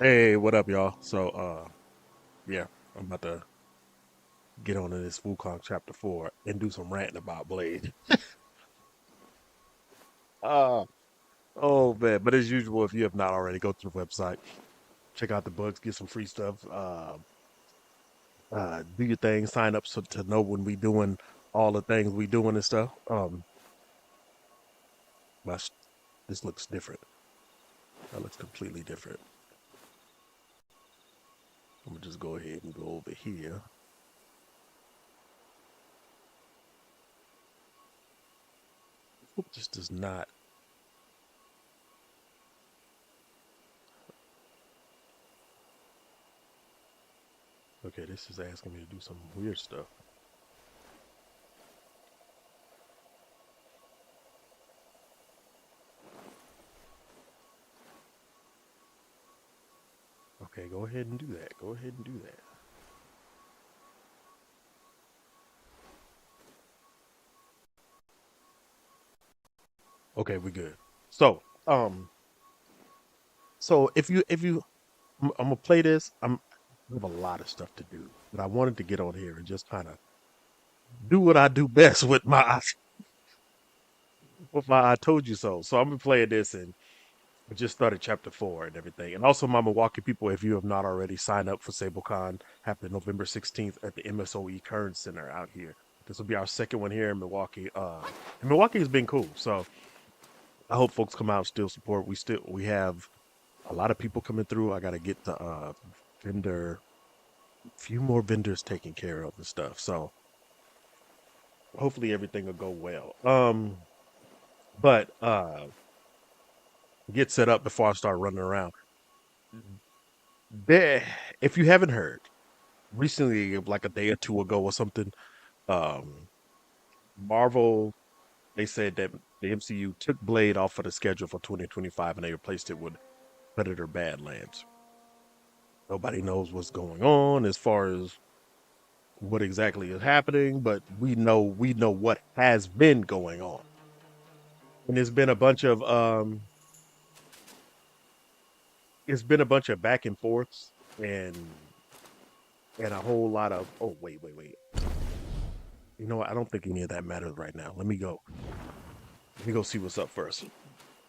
Hey, what up, y'all? Yeah, I'm about to get on to this Wukong chapter 4 and do some ranting about Blade. Uh, oh man, but as usual, if you have not already, go to the website, check out the books, get some free stuff. Do your thing, sign up so to know when we doing all the things we doing and stuff. But this looks different. That looks completely different. I'm gonna just go ahead and go over here. Hope this does not. Okay, this is asking me to do some weird stuff. Okay, go ahead and do that. Go ahead and do that. Okay, we good. So, so if you, I'm gonna play this. I have a lot of stuff to do, but I wanted to get on here and just kind of do what I do best with my I told you so. So I'm gonna play this and we just started chapter 4 and everything. And also, my Milwaukee people, if you have not already signed up for SableCon, happening November 16th at the MSOE Kern Center out here. This will be our second one here in Milwaukee. And Milwaukee has been cool. So I hope folks come out and still support. We have a lot of people coming through. I got to get the vendor, few more vendors taken care of and stuff. So hopefully everything will go well. But get set up before I start running around. There, if you haven't heard, recently, like a day or two ago or something, um, Marvel they said that the MCU took Blade off of the schedule for 2025 and they replaced it with Predator Badlands. Nobody knows what's going on as far as what exactly is happening, but we know what has been going on. And it's been a bunch of back and forths and and a whole lot of oh wait. You know what? I don't think any of that matters right now. Let me go see what's up first.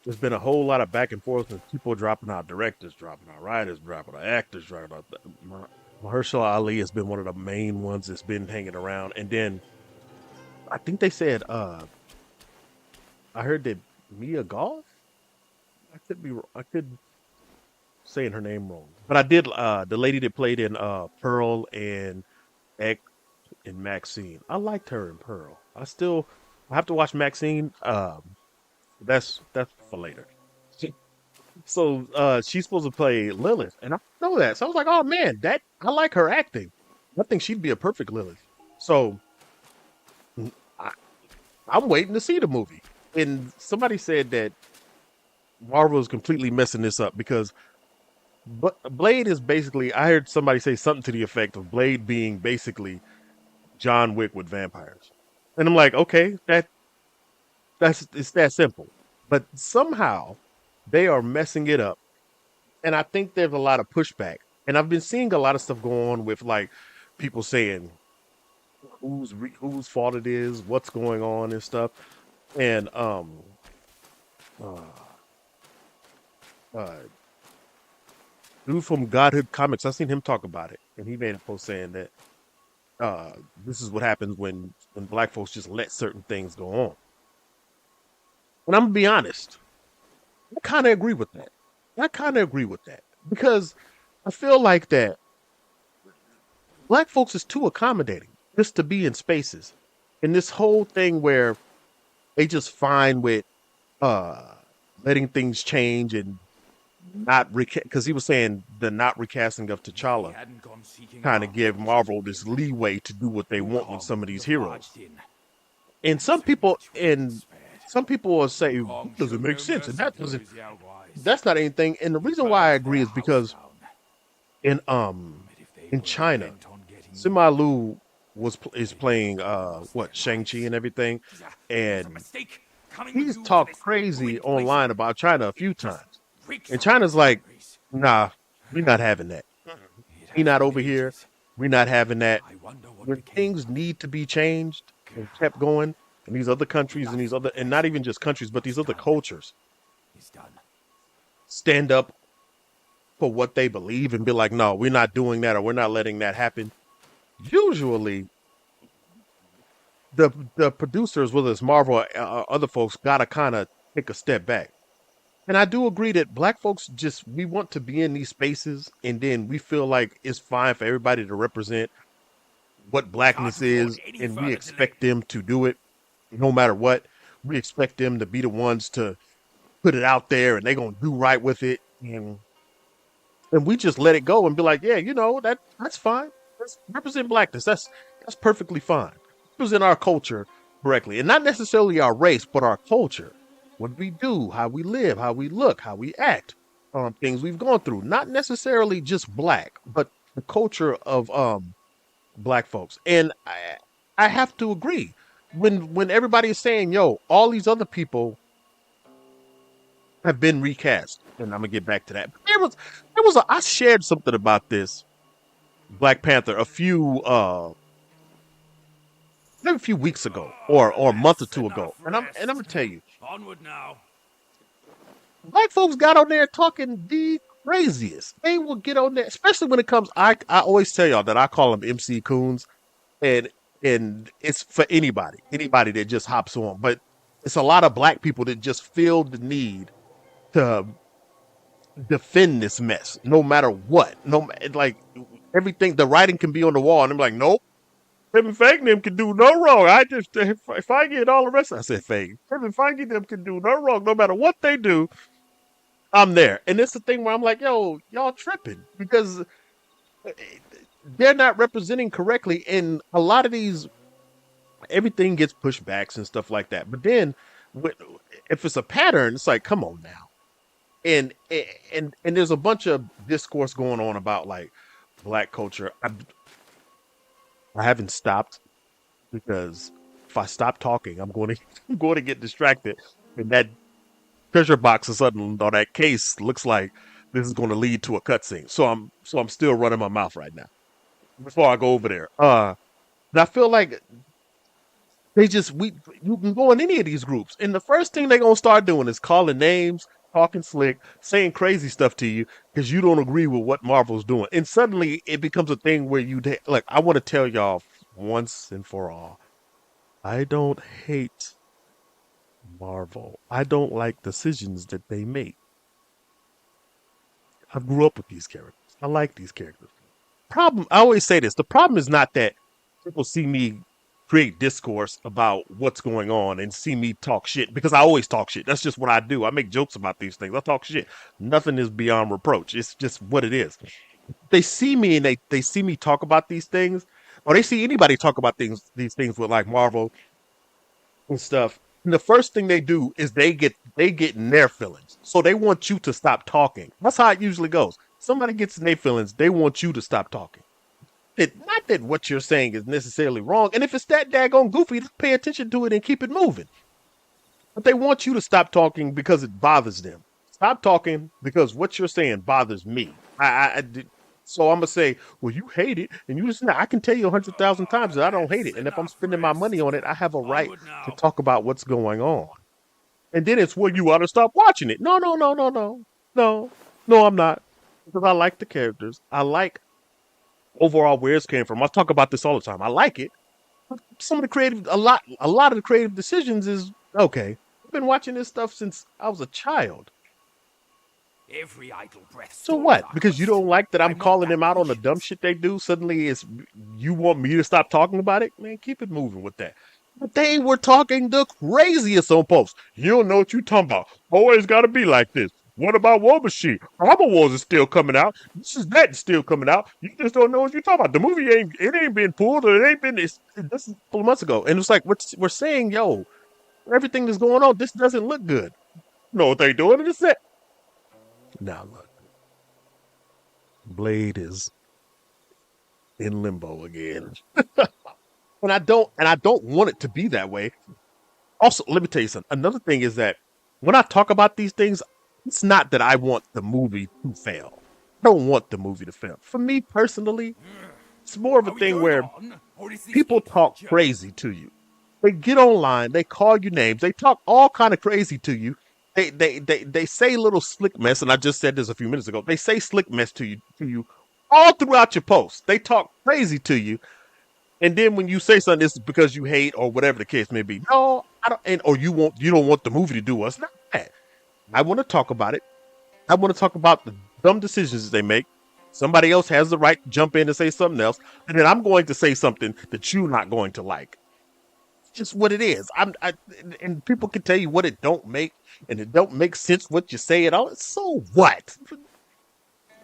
There's been a whole lot of back and forth and people dropping out directors, dropping out writers, dropping out actors, dropping out. Mahershala Ali has been one of the main ones that's been hanging around. And then I think they said I heard that Mia Goth. I could saying her name wrong, but I did. The lady that played in Pearl and X and Maxine. I liked her in Pearl. I have to watch Maxine. That's for later. So she's supposed to play Lilith, and I know that. So I was like, oh man, that I like her acting. I think she'd be a perfect Lilith. So mm, I, I'm waiting to see the movie. And somebody said that Marvel is completely messing this up because Blade is basically. I heard somebody say something to the effect of Blade being basically John Wick with vampires, and I'm like, okay, that's it's that simple. But somehow they are messing it up, and I think there's a lot of pushback. And I've been seeing a lot of stuff go on with like people saying whose fault it is, what's going on and stuff. And uh, uh, dude from Godhood Comics, I seen him talk about it, and he made a post saying that this is what happens when black folks just let certain things go on. And I'm gonna be honest, I kind of agree with that. I kind of agree with that because I feel like that black folks is too accommodating just to be in spaces. And this whole thing where they just fine with uh letting things change and not because he was saying the not recasting of They T'Challa hadn't gone seeking kind of around for give Marvel ages. this leeway to do what they want with Wukong some of would these have heroes. barged in, And and so much would have been spared. some people will say Wukong that doesn't showed make no sense and mercy that to doesn't those Yaoguais. that's not anything. And the He reason why I burned agree their is house because down. in But if they in were China, bent on getting Sima even, Lu is they would playing have lost what their Shang-Chi lives. and everything, It was a and mistake coming with he's you to talked this crazy ruined place. online about China a It few just times. reeks And of China's like, memories. nah. We're not having that. It We has not been over here. ages. We're not having that. I wonder what When became of things him. need to be changed and kept going, and these other countries and these other, and not even just countries, but these What's other done cultures is done. stand up for what they believe and be like, no, we're not doing that or we're not letting that happen. Usually, the producers, whether it's Marvel or other folks, gotta kind of take a step back. And I do agree that black folks just we want to be in these spaces, and then we feel like it's fine for everybody to represent what Can't blackness afford is, any and we further delay. expect them to do it no matter what. We expect them to be the ones to put it out there, and they're gonna do right with it, and we just let it go and be like, yeah, that's fine. Let's represent blackness. That's perfectly fine. Represent our culture correctly, and not necessarily our race, but our culture. What we do, how we live, how we look, how we act, things we've gone through. Not necessarily just black, but the culture of black folks. And I have to agree when everybody is saying, "Yo, all these other people have been recast," and I'm gonna get back to that. But I shared something about this Black Panther maybe a few weeks ago or a month or That's two ago, enough and I'm rest. gonna tell you, Onward now. black folks got on there talking the craziest. They will get on there, especially when it comes. I always tell y'all that I call them MC Coons, and it's for anybody that just hops on, but it's a lot of black people that just feel the need to defend this mess no matter what. Like everything, the writing can be on the wall, and I'm like, nope. Kevin Feige them can do no wrong. I just if Feige and all the rest, I said Feige. Kevin Feige them can do no wrong, no matter what they do. I'm there, and it's the thing where I'm like, yo, y'all tripping because they're not representing correctly, and a lot of these everything gets pushed backs and stuff like that. But then, if it's a pattern, it's like, come on now, and and there's a bunch of discourse going on about like black culture. I haven't stopped because if I stop talking, I'm going to I'm going to get distracted, and that treasure box or something or that case looks like this is going to lead to a cutscene. So I'm still running my mouth right now before I go over there. And I feel like they just we you can go in any of these groups, and the first thing they're gonna start doing is calling names, talking slick, saying crazy stuff to you because you don't agree with what Marvel's doing, and suddenly it becomes a thing where like. I want to tell y'all once and for all, I don't hate Marvel. I don't like decisions that they make. I grew up with these characters. I like these characters. I always say this. The problem is not that people see me create discourse about what's going on and see me talk shit because I always talk shit. That's just what I do. I make jokes about these things. I talk shit. Nothing is beyond reproach. It's just what it is. They see me and they see me talk about these things, or they see anybody talk about these things with like Marvel and stuff. And the first thing they do is they get in their feelings. So they want you to stop talking. That's how it usually goes. Somebody gets in their feelings, they want you to stop talking. Not that what you're saying is necessarily wrong. And if it's that daggone goofy, just pay attention to it and keep it moving. But they want you to stop talking because it bothers them. Stop talking because what you're saying bothers me. So I'm gonna say, well, you hate it, and you listen. I can tell you 100,000 times that I don't hate That's it, and if I'm enough spending my money rest. on it, I have a right Onward to now. talk about what's going on. And then it's well, you ought to stop watching it. No, no, no, no, no, no, no. I'm not because I like the characters. I like overall where it came from. I talk about this all the time. I like it. Some of the a lot of the creative decisions is okay. I've been watching this stuff since I was a child. Every idle breath So storms what? our Because you quest. don't like that I'm I'm not calling that them out on the dumb patient. shit they do, suddenly it's you want me to stop talking about it? Man, keep it moving with that. But they were talking the craziest on posts. You don't know what you talking about. Always gotta be like this. What about War Machine? Armor Wars is still coming out. This is that is still coming out. You just don't know what you're talking about. The movie ain't been pulled or it ain't been this is a couple of months ago. And it's like we're saying, yo, everything that's going on, this doesn't look good. You know what they doing? And it's it. Now look, Blade is in limbo again. And I don't want it to be that way. Also, let me tell you something. Another thing is that when I talk about these things, it's not that I want the movie to fail. I don't want the movie to fail. For me personally, it's more of a Are we thing going where on, or is this people it for the talk journey? crazy to you. They get online, they call you names, they talk all kind of crazy to you. They say little slick mess, and I just said this a few minutes ago. They say slick mess to you all throughout your posts. They talk crazy to you, and then when you say something, it's because you hate or whatever the case may be. No, I don't, and or you don't want the movie to do us. Not that. I want to talk about it. I want to talk about the dumb decisions that they make. Somebody else has the right to jump in and say something else, and then I'm going to say something that you're not going to like. It's just what it is. And people can tell you what it don't make, and it don't make sense what you say at all. So what?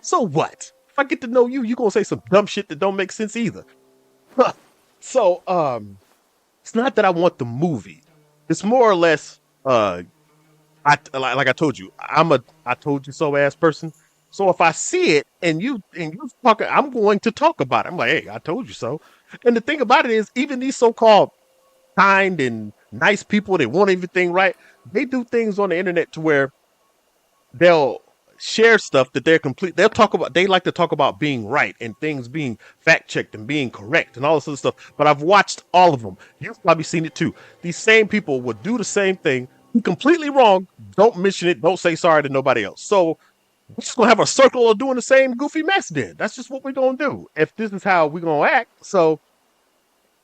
So what? If I get to know you, you gonna say some dumb shit that don't make sense either. So it's not that I want the movie. It's more or less like I told you, I'm a I told you so ass person. So if I see it and you talking, I'm going to talk about it. I'm like, hey, I told you so. And the thing about it is, even these so-called kind and nice people that want everything right, they do things on the internet to where they'll share stuff that they'll talk about, they like to talk about being right and things being fact checked and being correct and all this other stuff. But I've watched all of them. You've probably seen it too. These same people would do the same thing, be completely wrong, don't mention it, don't say sorry to nobody else. So we're just gonna have a circle of doing the same goofy mess then. That's just what we're gonna do if this is how we're gonna act. So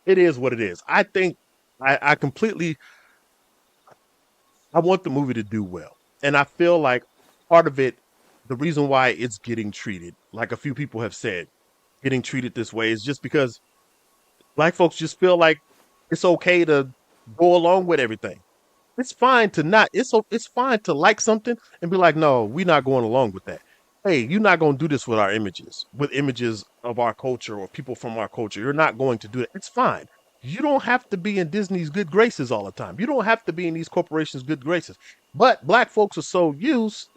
it is what it is. I think I completely I want the movie to do well. And I feel like part of it, the reason why it's getting treated, like a few people have said, getting treated this way is just because black folks just feel like it's okay to go along with everything. It's fine to not, it's fine to like something and be like, no, we're not going along with that. Hey, you're not going to do this with our images, with images of our culture or people from our culture. You're not going to do that. It's fine. You don't have to be in Disney's good graces all the time. You don't have to be in these corporations' good graces. But black folks are so used,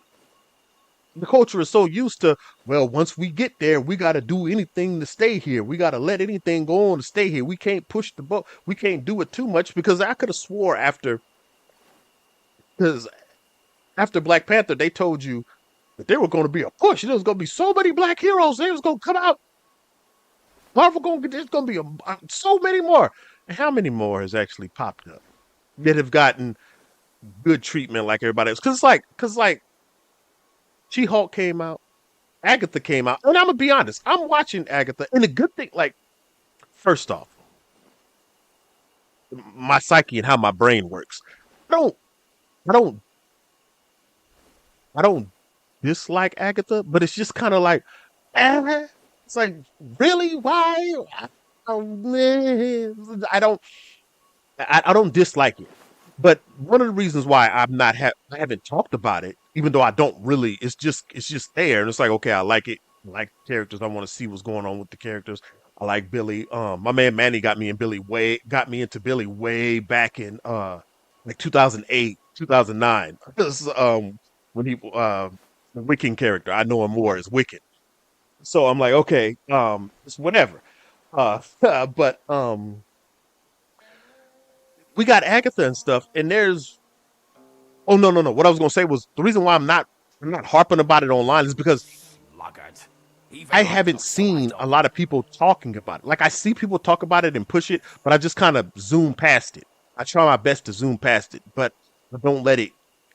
the culture is so used to, well, once we get there, we got to do anything to stay here. We got to let anything go on to stay here. We can't push the boat. We can't do it too much because I could have swore because after Black Panther, they told you that there was going to be a push. There was going to be so many black heroes. They was going to come out. Marvel going to there's going to be so many more. And how many more has actually popped up that have gotten good treatment like everybody else? Because She Hulk came out, Agatha came out, and I'm gonna be honest. I'm watching Agatha, and the good thing, like first off, my psyche and how my brain works. I don't, I don't, I don't dislike Agatha, but it's just kind of like, eh, it's like, really? Why? I don't, I don't dislike it. But one of the reasons why I haven't talked about it, even though I don't really, it's just there, and it's like, okay, I like it, I like the characters. I want to see what's going on with the characters. I like Billy. My man Manny got me into Billy way back in like 2008, 2009. This when he the Wiccan character. I know him more as Wicked. So I'm like, okay, it's whatever. But we got Agatha and stuff, and there's oh no no no. What I was gonna say was the reason why I'm not harping about it online is because Sluggard. I Even I haven't took your right seen a on. lot of people talking about it. Like I see people talk about it and push it, but I just kind of zoom past it. I try my best to zoom past it, but I don't let it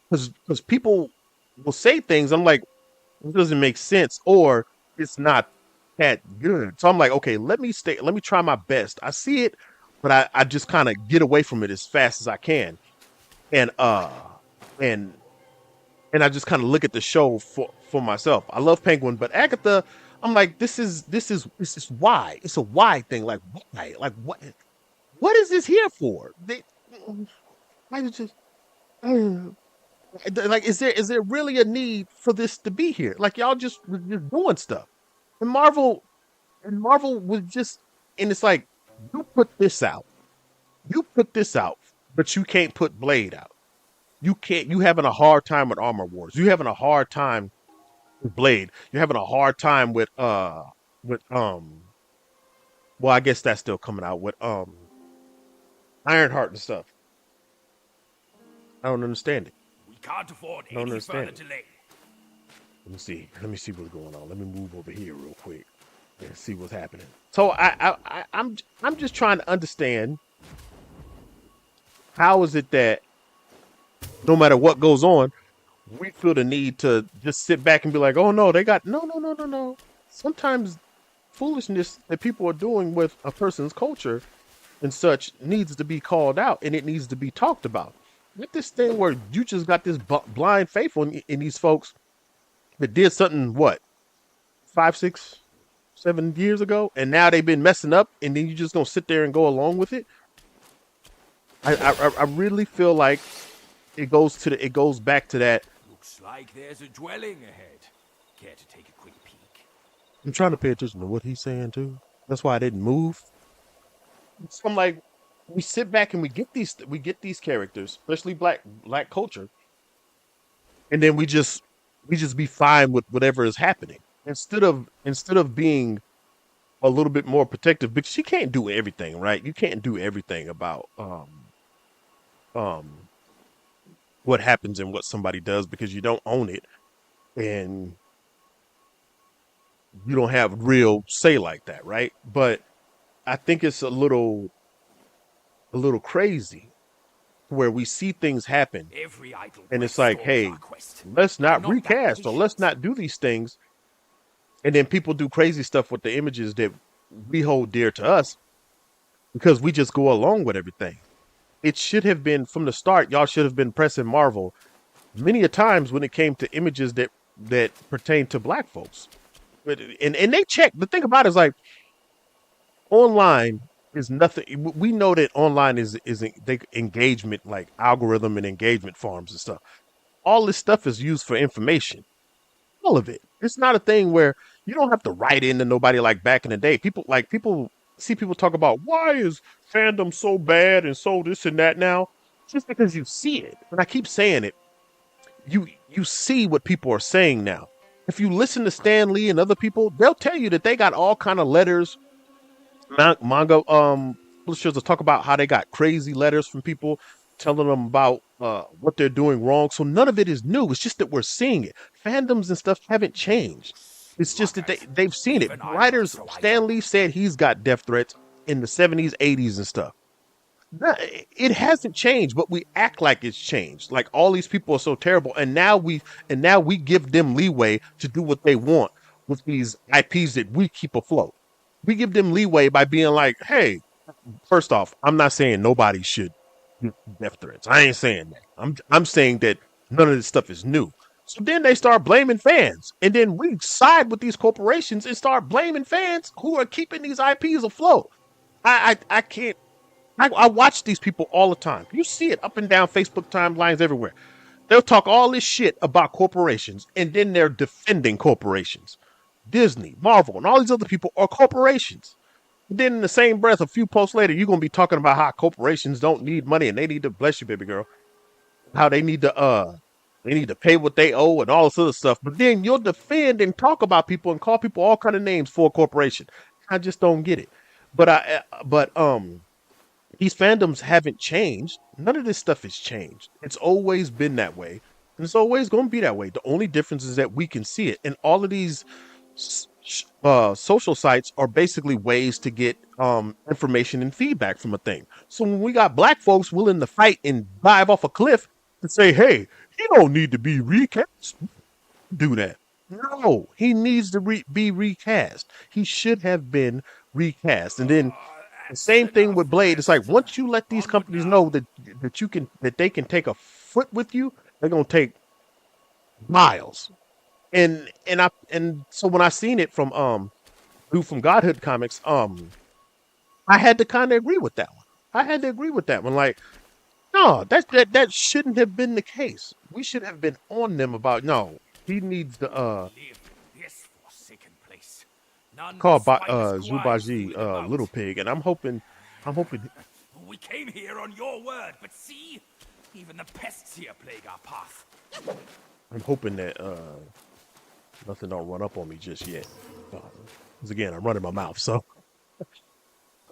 because people will say things. I'm like, it doesn't make sense, or it's not that good. So I'm like, okay, let me try my best. I see it, but I just kind of get away from it as fast as I can. And and and I just kind of look at the show for myself. I love Penguin, but Agatha, I'm like, this is why. It's a why thing. Like why? Like what is this here for? I just like is there really a need for this to be here? Like y'all just doing stuff. And Marvel was just and it's like you put this out. You put this out, but you can't put Blade out. You can't you having a hard time with Armor Wars. You having a hard time with Blade. You're having a hard time with well, I guess that's still coming out with Ironheart and stuff. I don't understand it. We can't afford I don't any understand further it. delay. Let me see. Let me see what's going on. Let me move over here real quick and see what's happening. So I'm just trying to understand how is it that no matter what goes on, we feel the need to just sit back and be like, oh no, they got no. Sometimes foolishness that people are doing with a person's culture and such needs to be called out and it needs to be talked about. With this thing where you just got this blind faith in these folks that did something, what, 5, 6, 7 years ago, and now they've been messing up, and then you just gonna sit there and go along with it. I really feel like it goes back to that. Looks like there's a dwelling ahead. Care to take a quick peek? I'm trying to pay attention to what he's saying too. That's why I didn't move. So I'm like, we sit back and we get these characters, especially black culture, and then we just be fine with whatever is happening instead of being a little bit more protective because you can't do everything, right? You can't do everything about um what happens and what somebody does because you don't own it and you don't have real say like that, right? But I think it's a little crazy where we see things happen Every idle and breath it's like, stalls hey, our quest. let's I'm not not that recast or let's patient. not do these things. And then people do crazy stuff with the images that we hold dear to us because we just go along with everything. It should have been from the start, y'all should have been pressing Marvel many a times when it came to images that pertain to black folks. And they check. The thing about it is like online is nothing. We know that online is they engagement like algorithm and engagement farms and stuff. All this stuff is used for information. All of it. It's not a thing where you don't have to write into nobody like back in the day. People see people talk about why is fandom so bad and so this and that now. Just because you see it. And I keep saying it, you see what people are saying now. If you listen to Stan Lee and other people, they'll tell you that they got all kind of letters, manga publishers will talk about how they got crazy letters from people telling them about what they're doing wrong. So none of it is new. It's just that we're seeing it. Fandoms and stuff haven't changed. It's just that Sluggard. they've seen it. Even I'm not Writers, so Stan idle. Lee said he's got death threats in the 70s, 80s, and stuff. It hasn't changed, but we act like it's changed. Like all these people are so terrible, and now we give them leeway to do what they want with these IPs that we keep afloat. We give them leeway by being like, "Hey, first off, I'm not saying nobody should do death threats. I ain't saying that. I'm saying that none of this stuff is new." So then they start blaming fans, and then we side with these corporations and start blaming fans who are keeping these IPs afloat. I can't. I watch these people all the time. You see it up and down Facebook timelines everywhere. They'll talk all this shit about corporations and then they're defending corporations. Disney, Marvel, and all these other people are corporations. Then in the same breath, a few posts later, you're gonna be talking about how corporations don't need money and they need to bless you, baby girl. How they need to pay what they owe and all this other stuff. But then you'll defend and talk about people and call people all kind of names for a corporation. I just don't get it. But these fandoms haven't changed. None of this stuff has changed. It's always been that way, and it's always going to be that way. The only difference is that we can see it, and all of these social sites are basically ways to get information and feedback from a thing. So when we got black folks willing to fight and dive off a cliff and say, "Hey, he don't need to be recast," do that. No, he needs to be recast. He should have been recast, and then the That's same thing with enough Blade. It's like rest. once you let these Onward companies now. know that they can take a foot with you, they're gonna take miles. And so when I seen it from dude from Godhood Comics, I had to kind of agree with that one. I had to agree with that one. Like, no, that shouldn't have been the case. We should have been on them about no. He needs to Live in this forsaken place. None but call spineless squires Zubaji fool about. Little Pig, and I'm hoping We came here on your word, but see? Even the pests here plague our path. I'm hoping that nothing don't run up on me just yet. Because again, I'm running my mouth. So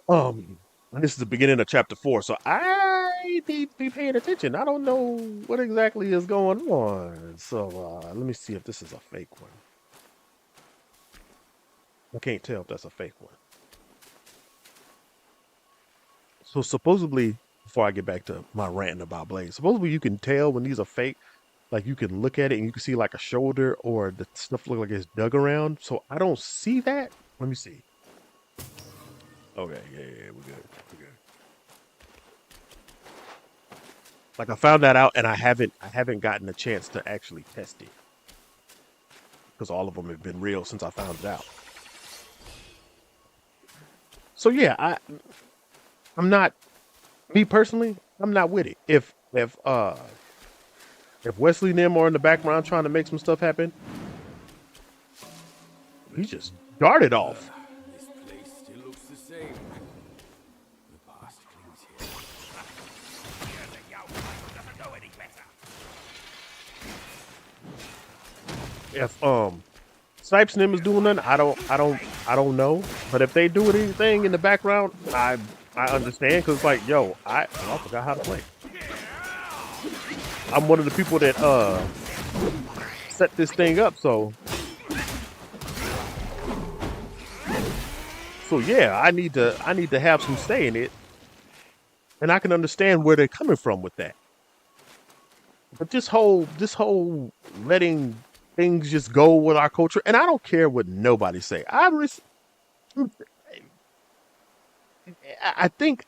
and this is the beginning of chapter 4. So I need to be paying attention. I don't know what exactly is going on. So let me see if this is a fake one. I can't tell if that's a fake one. So supposedly, before I get back to my rant about Blade, supposedly you can tell when these are fake. Like you can look at it and you can see like a shoulder or the stuff look like it's dug around. So I don't see that. Let me see. Okay, yeah, we're good. We're good. Like I found that out and I haven't gotten a chance to actually test it because all of them have been real since I found it out. So yeah, I'm not me personally. I'm not with it. If Wesley and them are in the background trying to make some stuff happen, he just darted off. This place still looks the same. The past clings here. Here's a young who doesn't know any better. If Snipes and them is doing nothing, I don't know. But if they do anything in the background, I understand because like, yo, I forgot how to play. I'm one of the people that set this thing up, so yeah, I need to have some say in it, and I can understand where they're coming from with that. But this whole letting things just go with our culture, and I don't care what nobody say. I think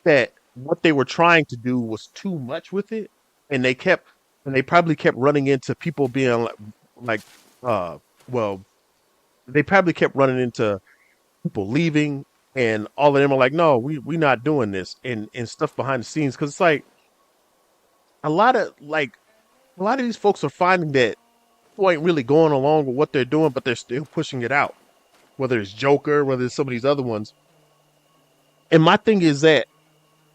that what they were trying to do was too much with it, and they probably kept running into people being like uh well, they probably kept running into people leaving, and all of them are like, no, we not doing this, and stuff behind the scenes because it's like a lot of like a lot of these folks are finding that people ain't really going along with what they're doing, but they're still pushing it out. Whether it's Joker, whether it's some of these other ones. And my thing is that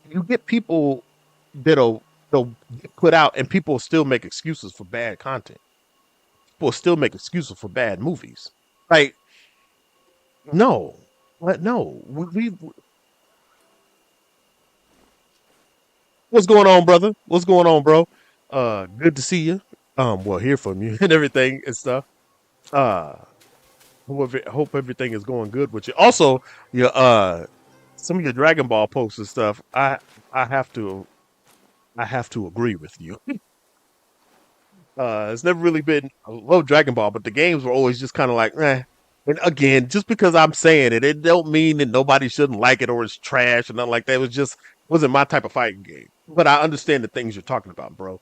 you get people that'll get put out, and people still make excuses for bad content. People still make excuses for bad movies. Like, no, what? No, what's going on, brother? What's going on, bro? Good to see you. Well, hear from you and everything and stuff. Uh, hope everything is going good with you. Also, your some of your Dragon Ball posts and stuff. I have to I have to agree with you. It's never really been I love Dragon Ball, but the games were always just kind of like, eh. And again, just because I'm saying it, it don't mean that nobody shouldn't like it or it's trash or nothing like that. It was just wasn't my type of fighting game. But I understand the things you're talking about, bro.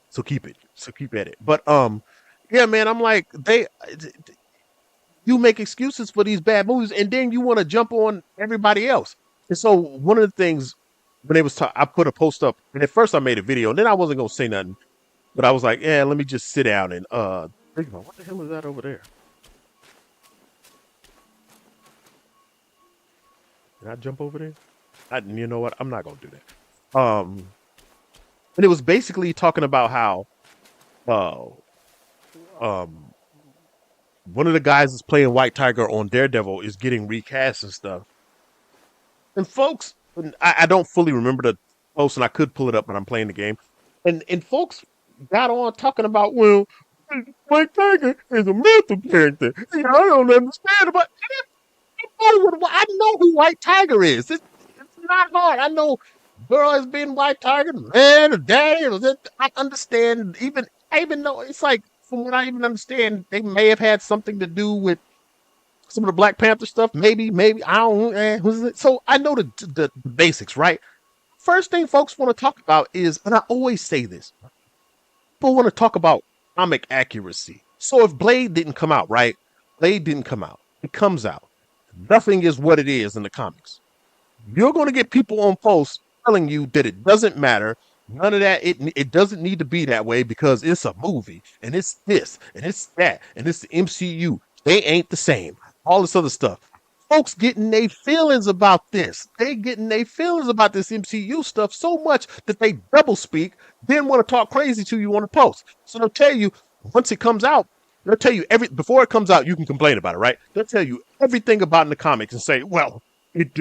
So keep it. So keep at it. But yeah, man, I'm like you make excuses for these bad movies, and then you want to jump on everybody else. And so one of the things when they was I put a post up, and at first I made a video, and then I wasn't gonna say nothing, but I was like, yeah, let me just sit down and think about what the hell is that over there. Can I jump over there? You know what? I'm not gonna do that. And it was basically talking about how uh um one of the guys that's playing White Tiger on Daredevil is getting recast and stuff. And folks, and I don't fully remember the post, and I could pull it up when I'm playing the game. And folks got on talking about, well, White Tiger is a mental character. I don't understand about. I know who White Tiger is. It's not hard. I know girl has been White Tiger, man, or daddy. I understand. I even know it's like from what I even understand, they may have had something to do with some of the Black Panther stuff. Maybe I don't. Who's it? So I know the basics, right? First thing folks want to talk about is, and I always say this, people want to talk about comic accuracy. So if Blade didn't come out, right? Blade didn't come out. It comes out. Nothing is what it is in the comics. You're going to get people on posts telling you that it doesn't matter. None of that. It doesn't need to be that way because it's a movie and it's this and it's that and it's the MCU. They ain't the same. All this other stuff. Folks getting their feelings about this. They getting their feelings about this MCU stuff so much that they double speak, then want to talk crazy to you on the post. So they'll tell you once it comes out, they'll tell you before it comes out, you can complain about it, right? They'll tell you everything about in the comics and say, well, it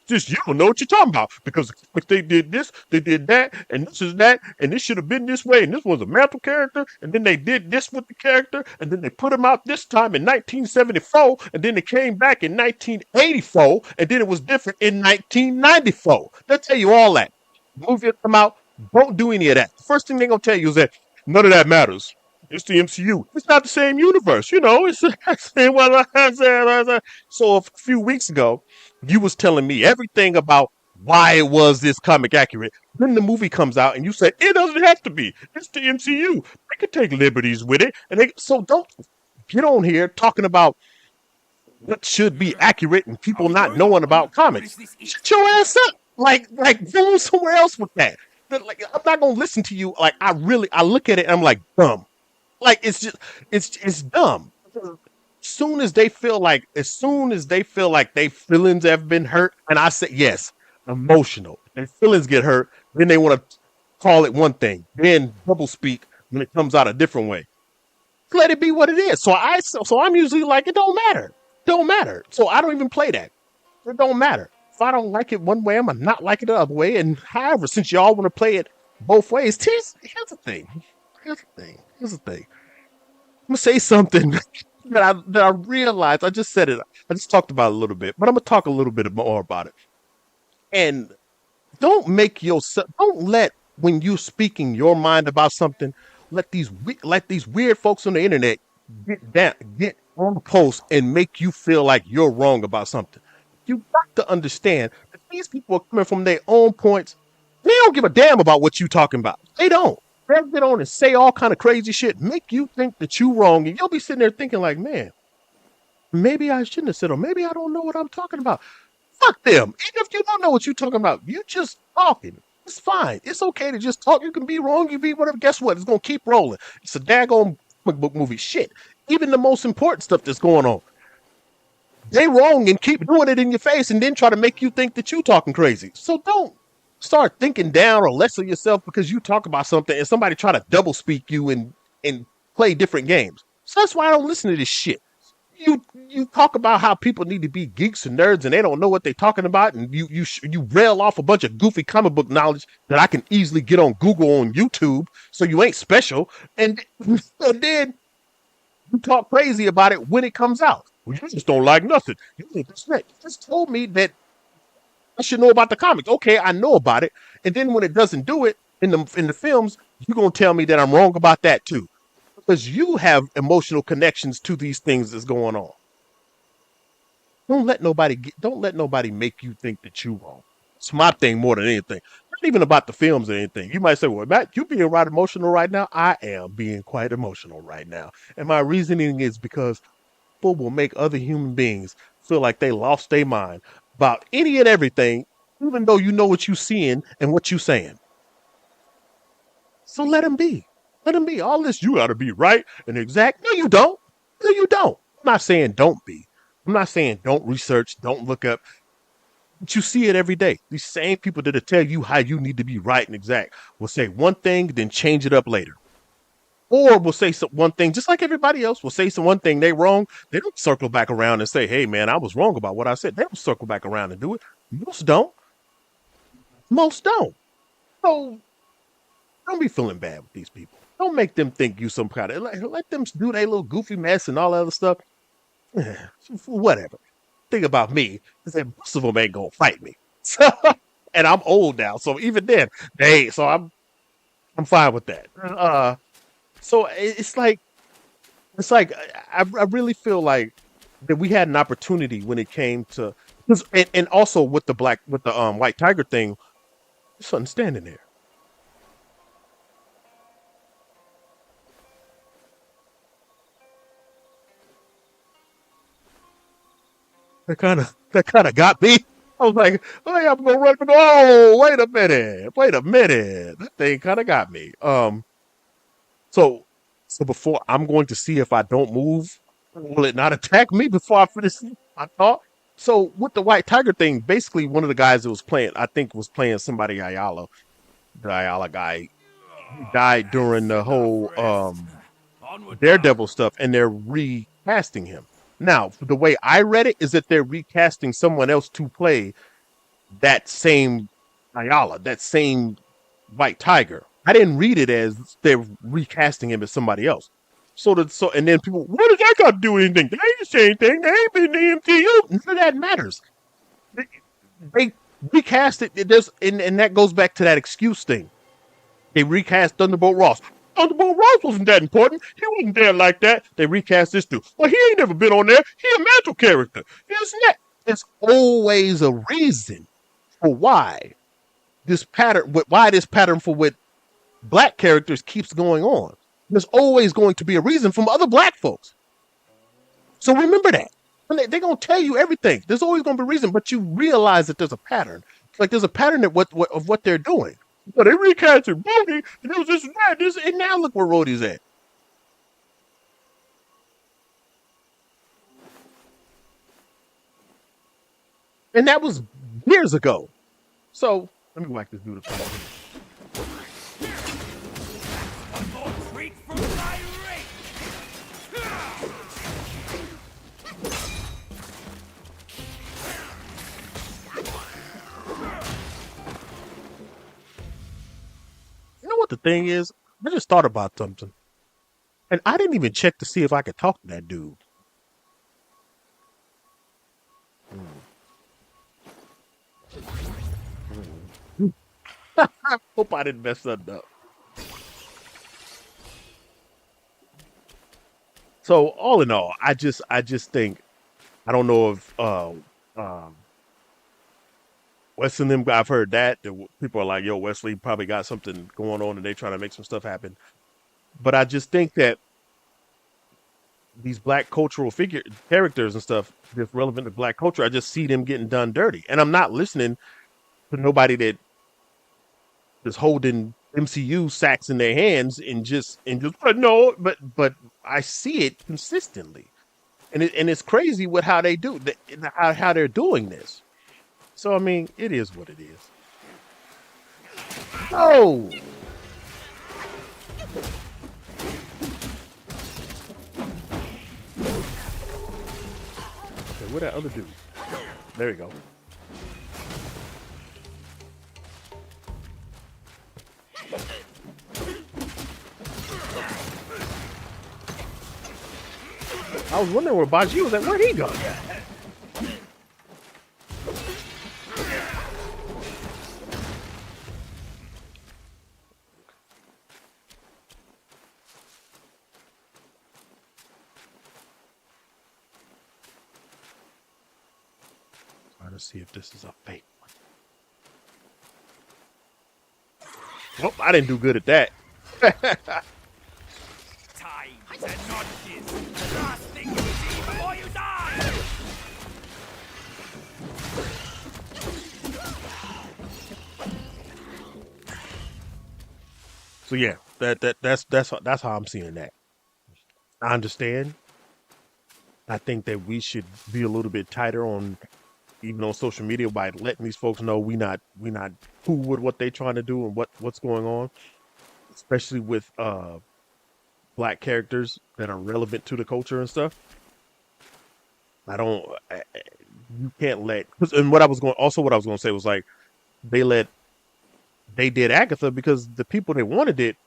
Just you don't know what you're talking about because if they did this, they did that, and this is that, and this should have been this way, and this was a mantle character, and then they did this with the character, and then they put him out this time in 1974, and then they came back in 1984, and then it was different in 1994. They'll tell you all that. The movie will come out, don't do any of that. The first thing they're gonna tell you is that none of that matters. It's the MCU. It's not the same universe, you know. It's well, so a few weeks ago, you was telling me everything about why it was this comic accurate. Then the movie comes out and you said it doesn't have to be. It's the MCU. They could take liberties with it, and so don't get on here talking about what should be accurate and Are people we not going or knowing what? about What comics. is this? Shut your ass up. Like go somewhere else with that. Like I'm not gonna listen to you. Like I look at it and I'm like dumb. Like it's just it's dumb. As soon as they feel like their feelings have been hurt, and I say yes, emotional. Their feelings get hurt, then they want to call it one thing, then double speak when it comes out a different way. Let it be what it is. So I'm usually like it don't matter. Don't matter. So I don't even play that. It don't matter. If I don't like it one way, I'm gonna not like it the other way. And however, since y'all want to play it both ways, here's the thing. Here's the thing. I'm gonna say something that I realized. I just said it. I just talked about it a little bit, but I'm gonna talk a little bit more about it. And don't let when you speaking your mind about something, let these weird folks on the internet get on the post and make you feel like you're wrong about something. You got to understand that these people are coming from their own points. They don't give a damn about what you talking about. They don't. They'll get on and say all kind of crazy shit, make you think that you wrong, and you'll be sitting there thinking like, man, maybe I shouldn't have said, or maybe I don't know what I'm talking about. Fuck them. Even if you don't know what you're talking about, you just talking. It's fine. It's okay to just talk. You can be wrong. You be whatever. Guess what? It's gonna keep rolling. It's a daggone comic book movie. Shit. Even the most important stuff that's going on, they wrong and keep doing it in your face, and then try to make you think that you talking crazy. So don't start thinking down or less of yourself because you talk about something and somebody try to double speak you and play different games. So that's why I don't listen to this shit. You talk about how people need to be geeks and nerds and they don't know what they're talking about, and you rail off a bunch of goofy comic book knowledge that I can easily get on Google on YouTube, so you ain't special, and then you talk crazy about it when it comes out. Well, you just don't like nothing. You think that's right. You just told me that I should know about the comics. Okay, I know about it, and then when it doesn't do it in the films, you're gonna tell me that I'm wrong about that too, because you have emotional connections to these things that's going on. Don't let nobody make you think that you wrong. It's my thing more than anything. Not even about the films or anything. You might say, well, Matt, you being right emotional right now. I am being quite emotional right now. And my reasoning is because people will make other human beings feel like they lost their mind about any and everything, even though you know what you're seeing and what you're saying. So let them be. Let them be. All this, you got to be right and exact. No, you don't. No, you don't. I'm not saying don't be. I'm not saying don't research, don't look up. But you see it every day. These same people that'll tell you how you need to be right and exact will say one thing, then change it up later. Or will say one thing, just like everybody else, will say some one thing they wrong. They don't circle back around and say, hey, man, I was wrong about what I said. They don't circle back around and do it. Most don't. Most don't. So don't be feeling bad with these people. Don't make them think you some kind of, let them do their little goofy mess and all that other stuff. Whatever. Thing about me is that most of them ain't gonna fight me. So, and I'm old now, so even then, so I'm fine with that. So it's like I really feel like that we had an opportunity when it came to, and also with the white tiger thing, there's something standing there. That kind of got me. I was like, oh yeah, I'm gonna run. Oh, wait a minute. That thing kind of got me. So before I'm going to see if I don't move, will it not attack me before I finish my thought? So with the white tiger thing, basically one of the guys that was playing, I think was playing somebody Ayala, the Ayala guy, he died during the That's enough whole rest. Onward, bound. Daredevil stuff, and they're recasting him. Now, the way I read it is that they're recasting someone else to play that same Ayala, that same White Tiger. I didn't read it as they're recasting him as somebody else. And then people, what does that got to do with anything? They ain't the same thing. They ain't been in the MCU. None of that matters. They, they recast it. And that goes back to that excuse thing. They recast Thunderbolt Ross. Thunderbolt Ross wasn't that important. He wasn't there like that. They recast this dude. Well, he ain't never been on there. He a mantle character. Isn't that? There's always a reason for why this pattern for with black characters keeps going on. There's always going to be a reason from other black folks. So remember that. They're going to tell you everything. There's always going to be a reason, but you realize that there's a pattern. It's like there's a pattern of what they're doing. But they recasted Rhodey, and it was this, and now look where Rhodey's at. And that was years ago. So let me whack this dude up. One more treat from my ring. You know what the thing is? I just thought about something. And I didn't even check to see if I could talk to that dude. Hope I didn't mess that up. So all in all, I just think I don't know if Wes and them. I've heard that people are like, "Yo, Wesley probably got something going on, and they trying to make some stuff happen." But I just think that these black cultural characters and stuff that's relevant to black culture, I just see them getting done dirty, and I'm not listening to nobody that is holding MCU sacks in their hands but no, but I see it consistently, and it's crazy with how they do how they're doing this. So I mean, it is what it is. Oh, okay, where that other dude? There you go. I was wondering where Baji was at. Where'd he go? Trying to see if this is a fake one. Nope, I didn't do good at that. Times and notches. The last thing you see before you die. So yeah, that's how I'm seeing that. I understand. I think that we should be a little bit tighter on even on social media by letting these folks know we not cool with what they trying to do and what's going on, especially with black characters that are relevant to the culture and stuff. I don't you can't let and what I was going to say was like they let they did Agatha because the people that wanted it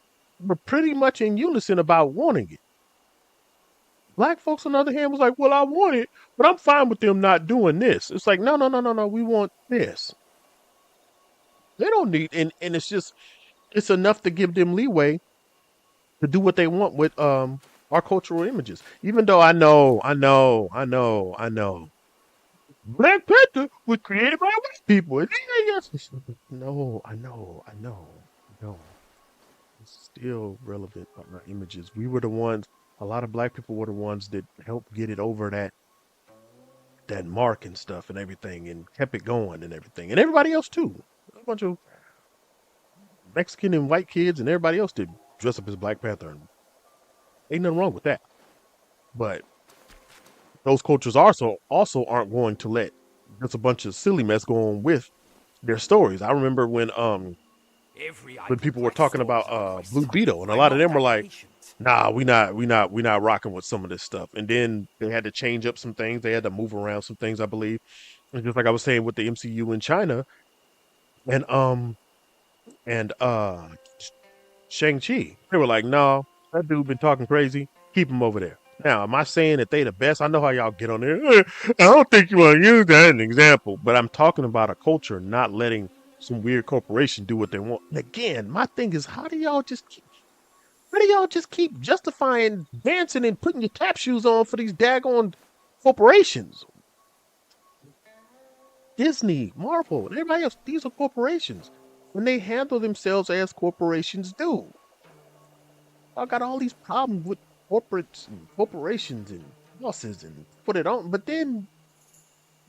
were pretty much in unison about wanting it. Black folks, on the other hand, was like, well, I want it, but I'm fine with them not doing this. It's like, no, no, no, no, no. We want this. They don't need, and it's just, it's enough to give them leeway to do what they want with our cultural images. Even though I know. Black Panther was created by white people. No, I know. It's still relevant on our images. We were the ones. A lot of black people were the ones that helped get it over that mark and stuff and everything, and kept it going and everything, and everybody else too. A bunch of Mexican and white kids and everybody else did dress up as Black Panther, and ain't nothing wrong with that. But those cultures also aren't going to let just a bunch of silly mess go on with their stories. I remember when people were talking about Blue Beetle, and a lot of them were like, "Nah, we not rocking with some of this stuff." And then they had to change up some things. They had to move around some things, I believe. And just like I was saying with the MCU in China and and Shang-Chi, they were like, no, that dude been talking crazy. Keep him over there. Now, am I saying that they the best? I know how y'all get on there. I don't think you want to use that as an example, but I'm talking about a culture not letting some weird corporation do what they want. And again, my thing is, how do y'all just keep justifying dancing and putting your tap shoes on for these daggone corporations? Disney, Marvel, and everybody else, these are corporations. When they handle themselves as corporations do. I got all these problems with corporates and corporations and bosses and put it on, but then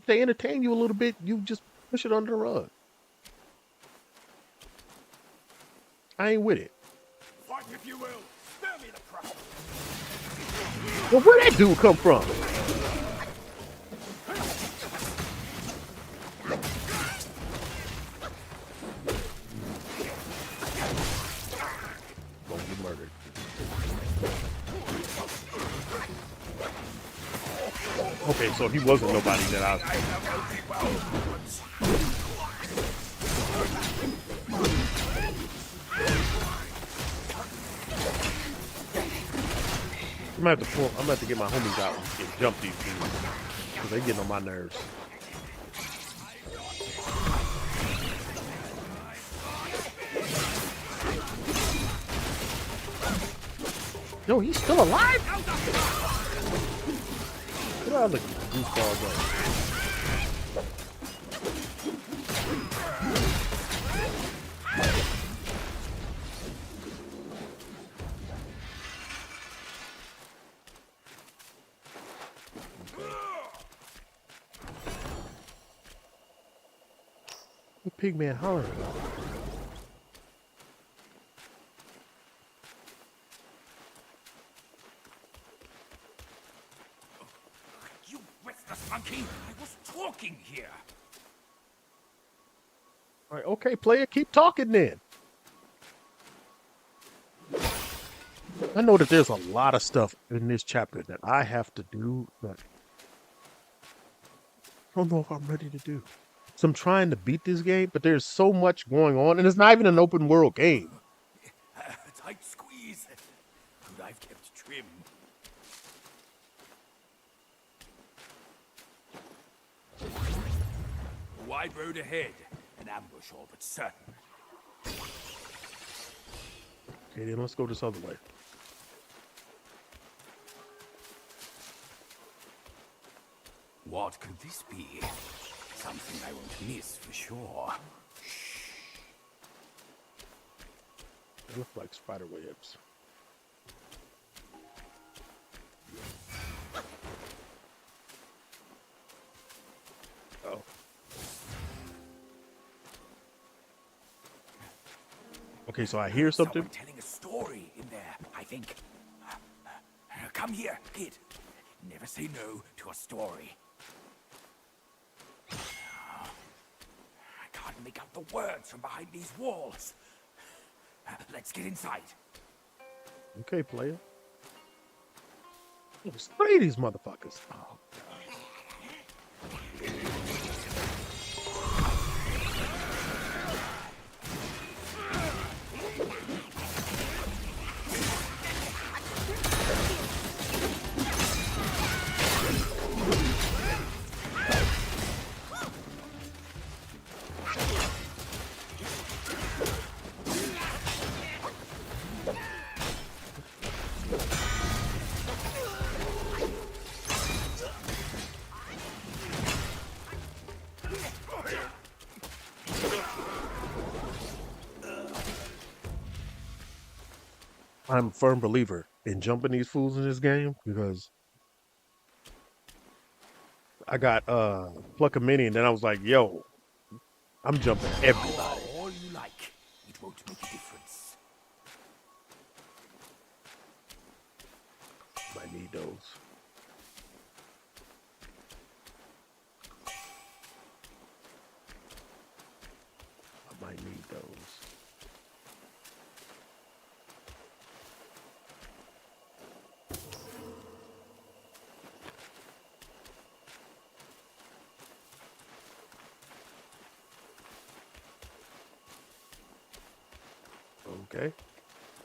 if they entertain you a little bit, you just push it under the rug. I ain't with it. Fight if you will. Spare me the crap. Well, where that dude come from? Gonna get murdered. Okay, so he wasn't nobody that I I'm gonna have to get my homies out and jump these dudes because they getting on my nerves. Yo, he's still alive? Where are the goofball go? The pigman hollering. You restless monkey! I was talking here! All right, okay, player, keep talking then. I know that there's a lot of stuff in this chapter that I have to do that I don't know if I'm ready to do. So I'm trying to beat this game, but there's so much going on, and it's not even an open world game. Tight squeeze. Good I've kept trim. Wide road ahead. An ambush all but certain. Okay, then let's go this other way. What could this be? Something I won't miss for sure. They look like spider webs. Oh. Okay, so I hear something. Someone telling a story in there, I think. Come here, kid. Never say no to a story. I can't make out the words from behind these walls. Let's get inside. Okay, player. There's 3 of these motherfuckers. Oh, I'm a firm believer in jumping these fools in this game because I got Pluck a Mini and then I was like, yo, I'm jumping everybody. All you like. It won't make a difference. I need those. I might need those.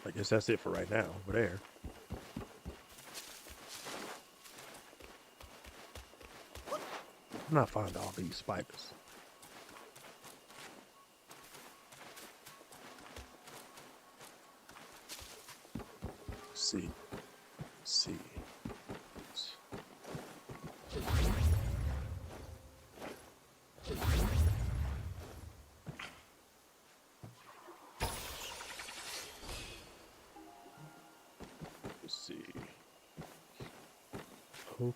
I guess that's it for right now over there. I'm not finding all these spiders. See. See. Let's see. Okay.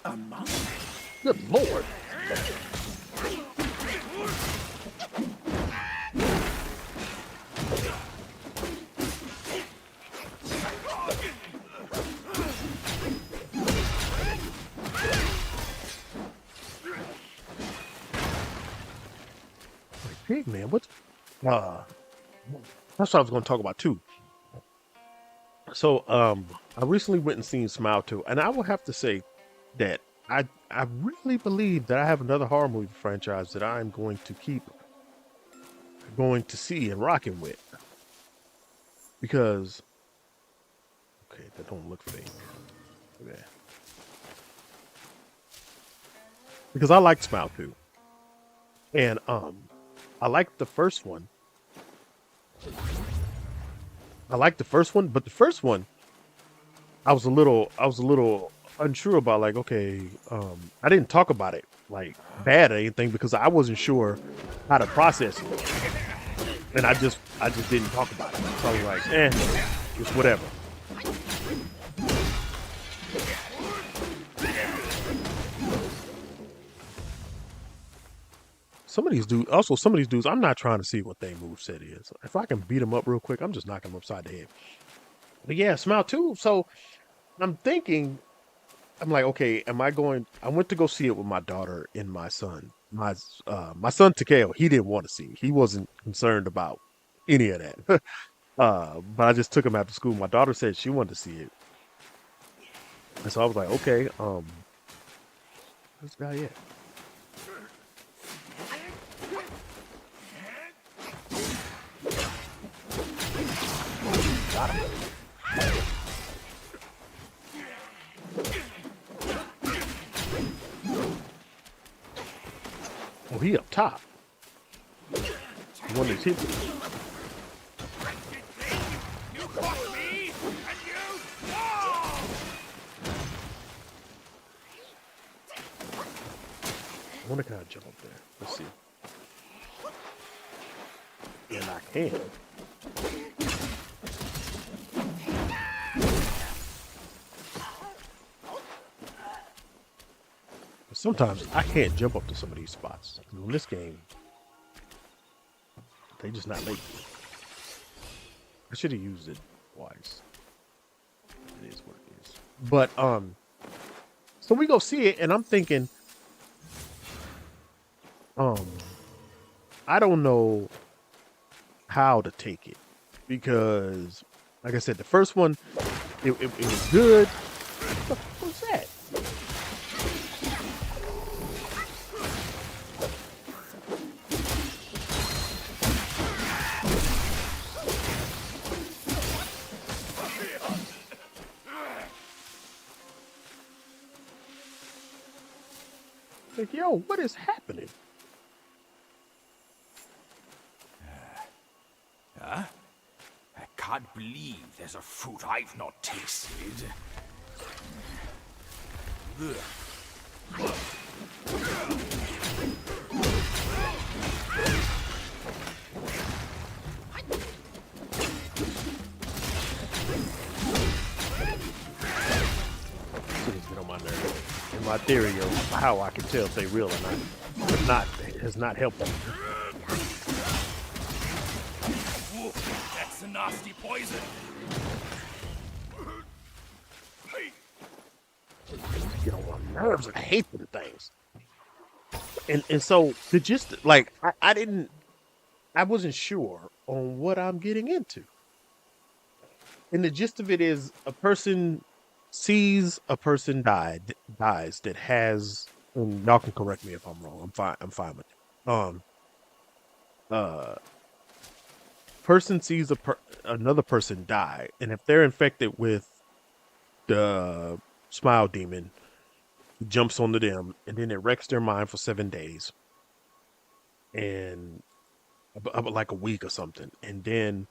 A monk? Good lord. Pig man, what? That's what I was going to talk about too. So, I recently went and seen Smile 2, and I will have to say that I really believe that I have another horror movie franchise that I'm going to keep going to see and rocking with. Because, okay, that don't look fake. Okay. Because I liked Smile 2. And I liked the first one. I liked the first one, but the first one I was a little unsure about, like, okay, I didn't talk about it like bad or anything because I wasn't sure how to process it. And I just didn't talk about it. So I was like, it's whatever. Some of these dudes, I'm not trying to see what their moveset is. If I can beat them up real quick, I'm just knocking them upside the head. But yeah, Smile 2. So I'm thinking, I'm like, okay, I went to go see it with my daughter and my son. My son Takeo, he didn't want to see it. He wasn't concerned about any of that. But I just took him after school. My daughter said she wanted to see it. And so I was like, okay, where's this guy at? Got him. Oh, he up top. The one that's hit me. You caught me, and you I wonder can I jump up there? Let's see. And I can. But sometimes I can't jump up to some of these spots. In this game, they just not letting me. I should have used it twice. It is what it is. But so we go see it, and I'm thinking, I don't know how to take it because, like I said, the first one, it was good. What was that? Like, yo, what is happening? Huh? I can't believe there's a fruit I've not tasted. Ugh. Cities get on my nerves. And my theory of how I can tell if they real or not, has not helped me. That's a nasty poison. Get on my nerves. I hate them things. And so to just like I wasn't sure on what I'm getting into. And the gist of it is a person sees a person dies that has, and y'all can correct me if I'm wrong. I'm fine with it. Uh person sees another person die, and if they're infected with the smile demon, it jumps onto them, and then it wrecks their mind for 7 days and like a week or something, and then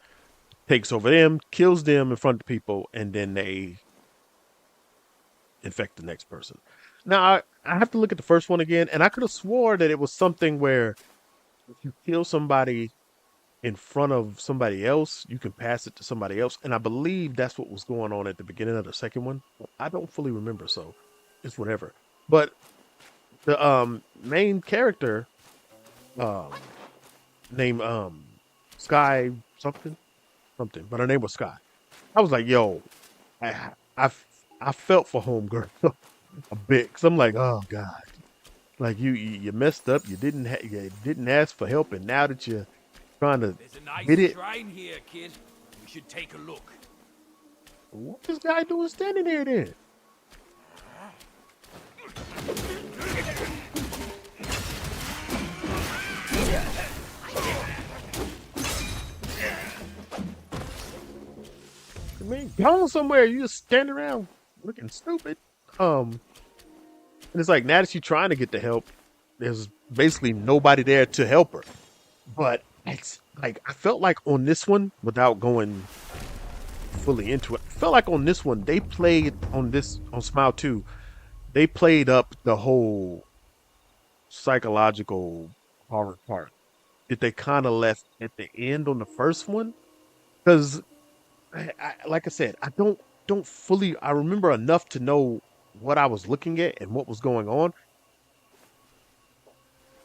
takes over them, kills them in front of people, and then they infect the next person. Now I have to look at the first one again, and I could have swore that it was something where if you kill somebody in front of somebody else, you can pass it to somebody else. And I believe that's what was going on at the beginning of the second one. I don't fully remember, so it's whatever. But the main character, um named Sky something, something, but her name was Sky. I was like, yo, I I, I felt for homegirl a bit, because I'm like, oh God. Like you messed up. You didn't ask for help, and now that you're trying to There's a nice get it, shrine here, kid. We should take a look. what this guy doing standing there then? I mean, going somewhere. You just standing around looking stupid. Um, and it's like now that she's trying to get the help, there's basically nobody there to help her. But it's like I felt like on this one, without going fully into it, I felt like on this one they played on Smile 2, they played up the whole psychological horror part that they kind of left at the end on the first one. Because like I said, I don't fully. I remember enough to know what I was looking at and what was going on,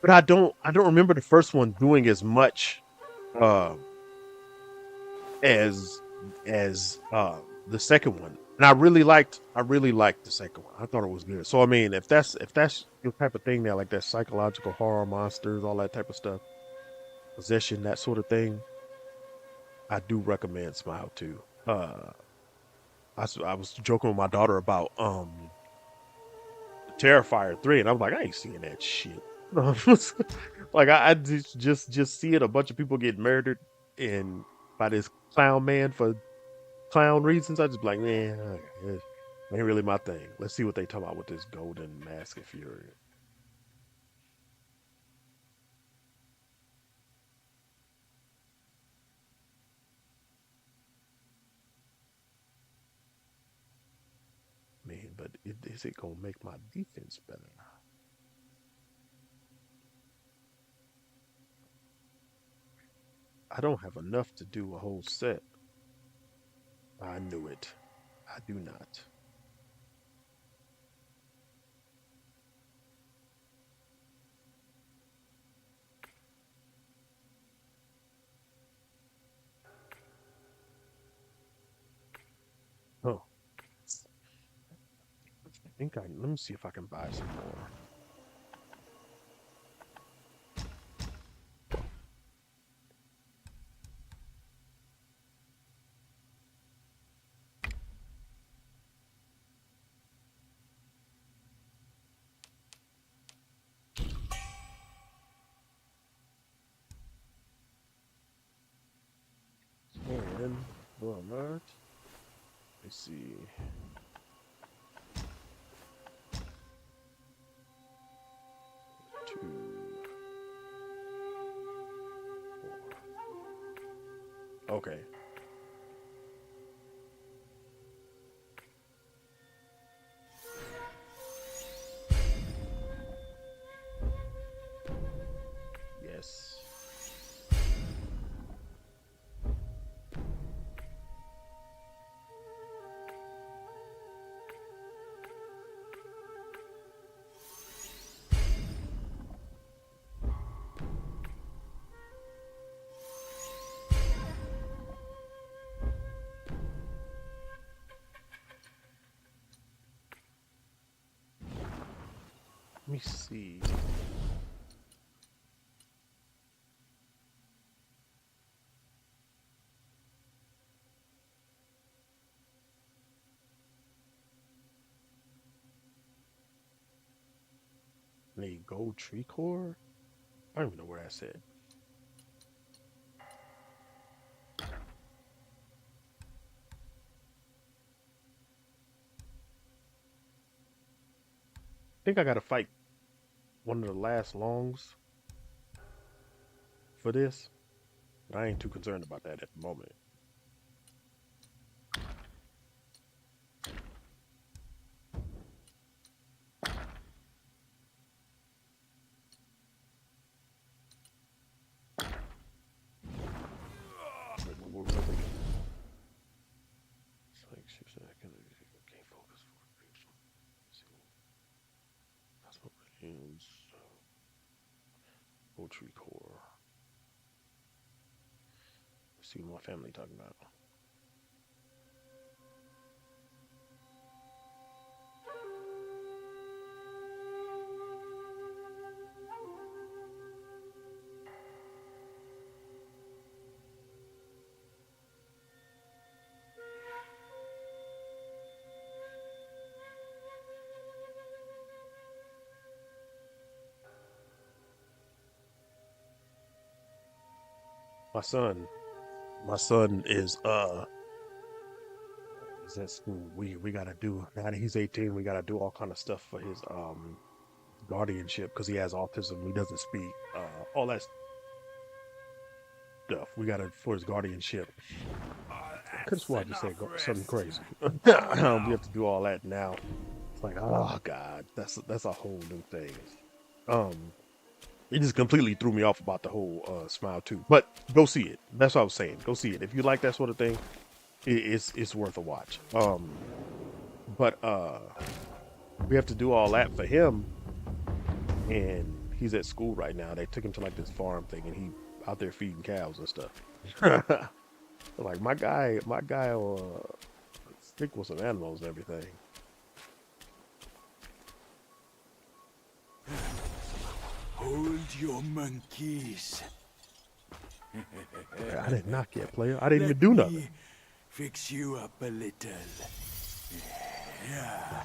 but I don't remember the first one doing as much uh, as the second one. And I really liked the second one. I thought it was good. So I mean, if that's your type of thing now, like that psychological horror, monsters, all that type of stuff, possession, that sort of thing, I do recommend Smile too. I was joking with my daughter about Terrifier 3, and I was like, I ain't seeing that shit. Like I just seeing a bunch of people get murdered and by this clown man for clown reasons. I just be like, man, it ain't really my thing. Let's see what they talk about with this golden mask of fury. Man, but is it gonna make my defense better? I don't have enough to do a whole set. I knew it. I do not. Oh, I think I. Let me see if I can buy some more. And Walmart. Let's see. Two, four. Okay. Yes. Let me see. Need gold tree core? I don't even know where that's at. think I gotta fight one of the last longs for this, but I ain't too concerned about that at the moment. Can't focus. Poultry core. Let's see what my family talking about. My son is at school. We gotta do, now that he's 18, we gotta do all kind of stuff for his guardianship because he has autism. He doesn't speak. All that stuff. We gotta for his guardianship. I could swear I just said something crazy. We have to do all that now. It's like, oh God, that's a whole new thing. It just completely threw me off about the whole Smile too. But go see it. That's what I was saying. Go see it if you like that sort of thing. It's worth a watch. But we have to do all that for him, and he's at school right now. They took him to like this farm thing, and he out there feeding cows and stuff. Like my guy will stick with some animals and everything. Hold your monkeys. I didn't knock yet, player. I didn't even do nothing. Fix you up a little. Yeah.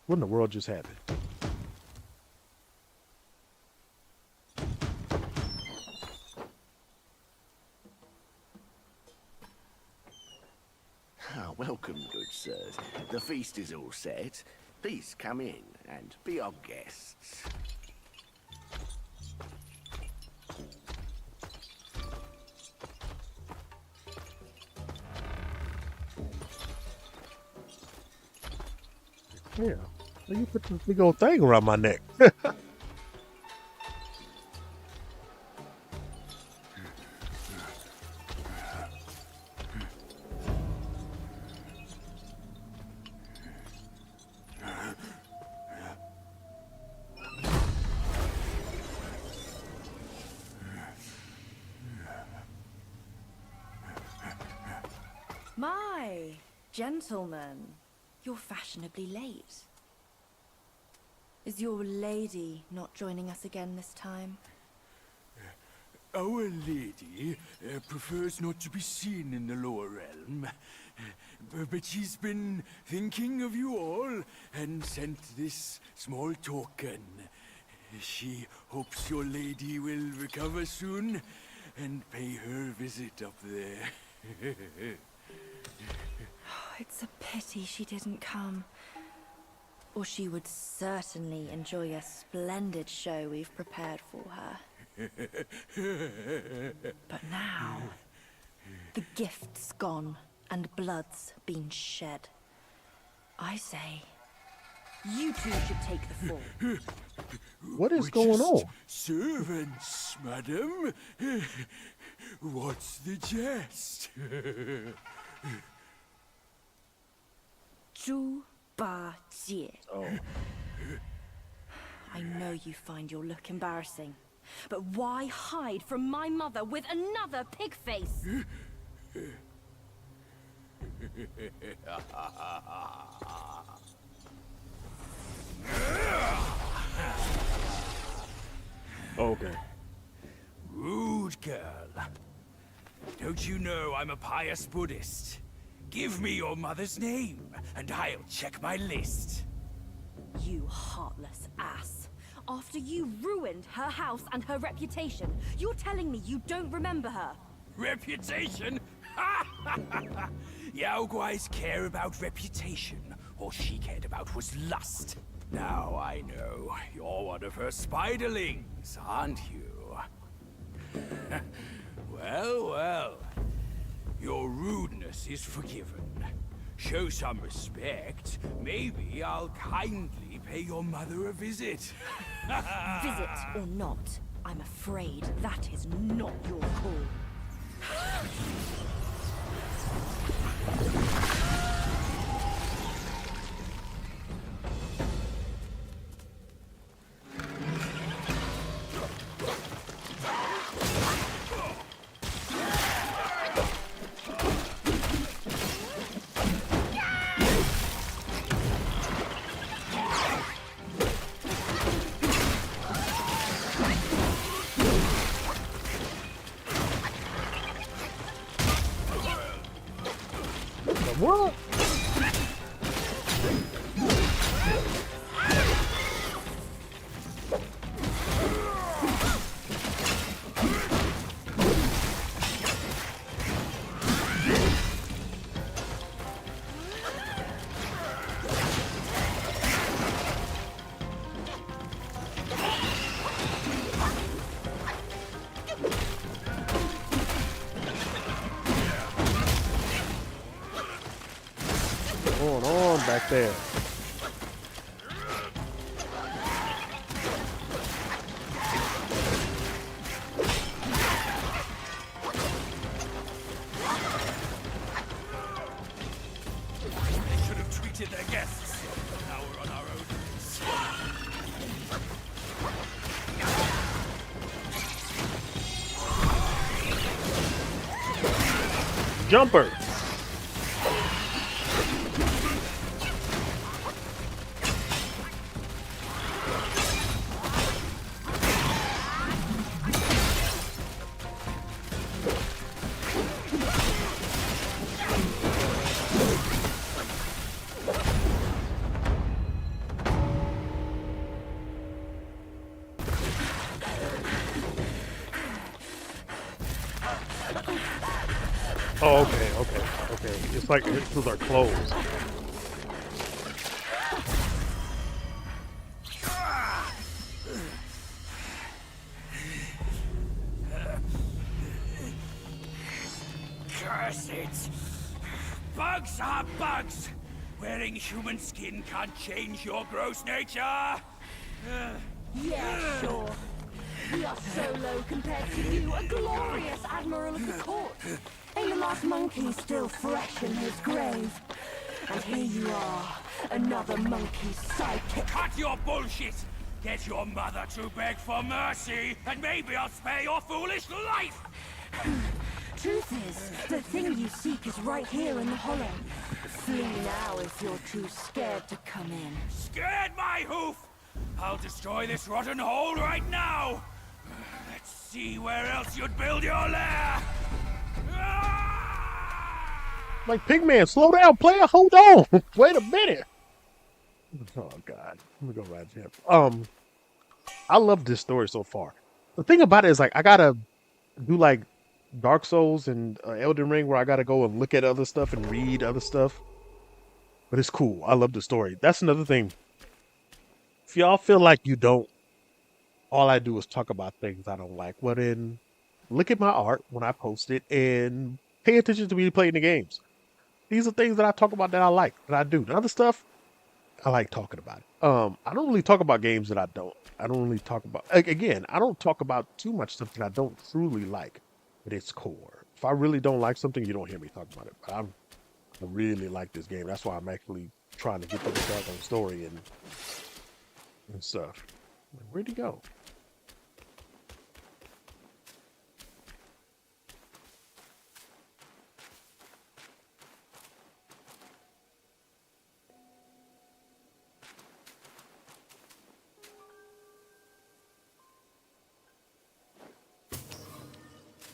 What in the world just happened? Welcome, good sirs. The feast is all set. Please come in and be our guests. Yeah, you put this big old thing around my neck. My gentlemen, you're fashionably late. Is your lady not joining us again this time? Our lady prefers not to be seen in the lower realm. But she's been thinking of you all and sent this small token. She hopes your lady will recover soon and pay her visit up there. It's a pity she didn't come. Or she would certainly enjoy a splendid show we've prepared for her. But now, the gift's gone and blood's been shed. I say, you two should take the fall. What is We're going just on? servants, madam. What's the jest? Zhu Ba Jie. Oh, I know you find your look embarrassing, but why hide from my mother with another pig face? okay. Rude girl. Don't you know I'm a pious Buddhist? Give me your mother's name, and I'll check my list. You heartless ass. After you ruined her house and her reputation, you're telling me you don't remember her? Reputation? Yao Guai's care about reputation. All she cared about was lust. Now I know. You're one of her spiderlings, aren't you? Well, well. Your rudeness is forgiven. Show some respect. Maybe I'll kindly pay your mother a visit. Visit or not, I'm afraid that is not your call. What? Going on back there? They should have treated their guests. Now we're on our own. Jumper. Oh, okay. It's like those are closed. Curse it! Bugs are bugs! Wearing human skin can't change your gross nature! Yeah, sure. We are so low compared to you, a glorious admiral of the court. Ain't the last monkey still fresh in his grave? And here you are, another monkey's sidekick. Cut your bullshit! Get your mother to beg for mercy, and maybe I'll spare your foolish life! Truth is, the thing you seek is right here in the hollow. Flee now if you're too scared to come in. Scared my hoof! I'll destroy this rotten hole right now! Let's see where else you'd build your lair! Like Pigman, slow down, player. Hold on. Wait a minute. Oh God. Let me go right here. I love this story so far. The thing about it is like I gotta do like Dark Souls and Elden Ring where I gotta go and look at other stuff and read other stuff. But it's cool. I love the story. That's another thing. If y'all feel like you don't, all I do is talk about things I don't like. Well then, look at my art when I post it and pay attention to me playing the games. These are things that I talk about that I like, that I do. The other stuff, I like talking about it. I don't really talk about games that I don't. I don't really talk about, again, I don't talk about too much stuff that I don't truly like at its core. If I really don't like something, you don't hear me talk about it. But I really like this game. That's why I'm actually trying to get to the doggone story and stuff. Where'd he go?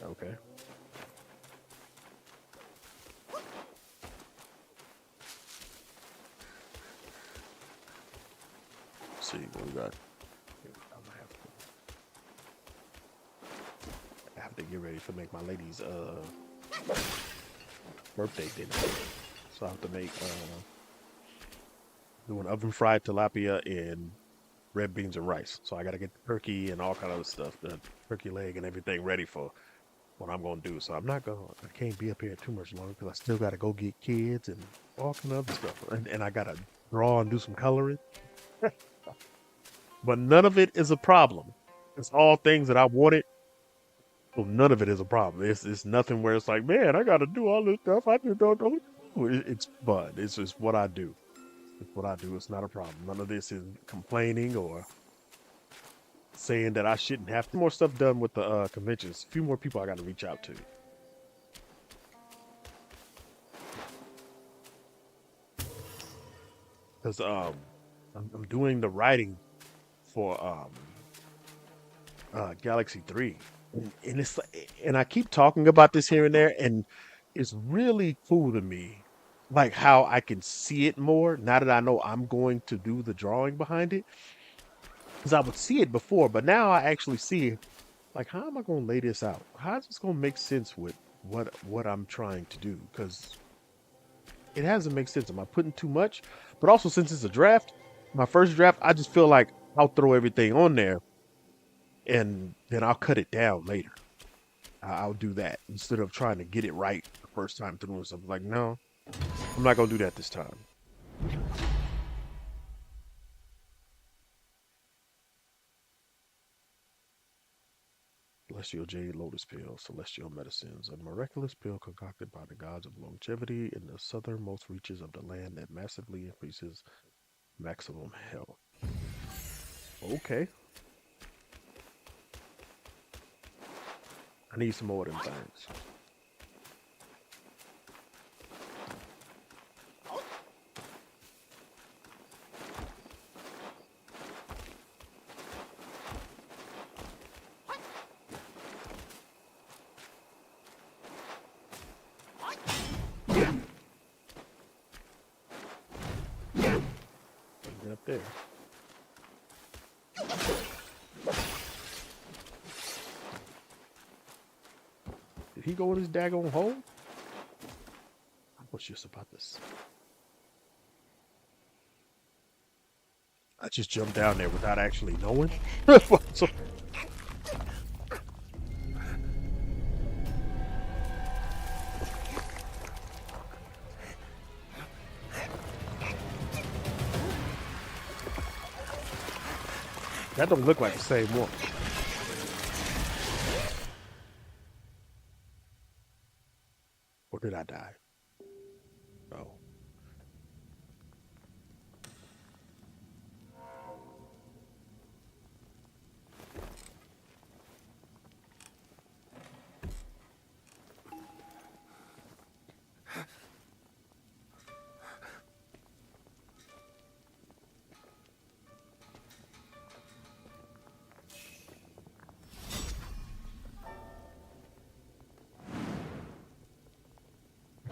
Okay. Let's see what we got. I have to get ready to make my lady's birthday dinner. So I have to make do an oven fried tilapia and red beans and rice. So I got to get the turkey and all kind of other stuff, the turkey leg and everything ready for what I'm gonna do. So I can't be up here too much longer because I still got to go get kids and all kind of other stuff, and I got to draw and do some coloring. But none of it is a problem. It's all things that I wanted. So none of it is a problem. It's nothing where it's like, man, I got to do all this stuff. I just don't know. It's fun. It's just what I do. It's what I do. It's not a problem. None of this is complaining or saying that I shouldn't have more stuff done with the conventions. A few more people I got to reach out to. Because I'm doing the writing for Galaxy 3. And it's and I keep talking about this here and there, and it's really cool to me, like how I can see it more now that I know I'm going to do the drawing behind it. Because I would see it before, but now I actually see like how am I going to lay this out? How is this going to make sense with what I'm trying to do? Because it hasn't made sense. Am I putting too much? But also since it's a draft, my first draft, I just feel like I'll throw everything on there and then I'll cut it down later. I'll do that instead of trying to get it right the first time through and stuff. Like, no, I'm not gonna do that this time. Celestial Jade Lotus Pill, Celestial Medicines, a miraculous pill concocted by the gods of longevity in the southernmost reaches of the land that massively increases maximum health. Okay. I need some more of them things. Get up there. Did he go in his daggone hole? I was just about this. I just jumped down there without actually knowing. So, that don't look like the same one. Or did I die? Oh.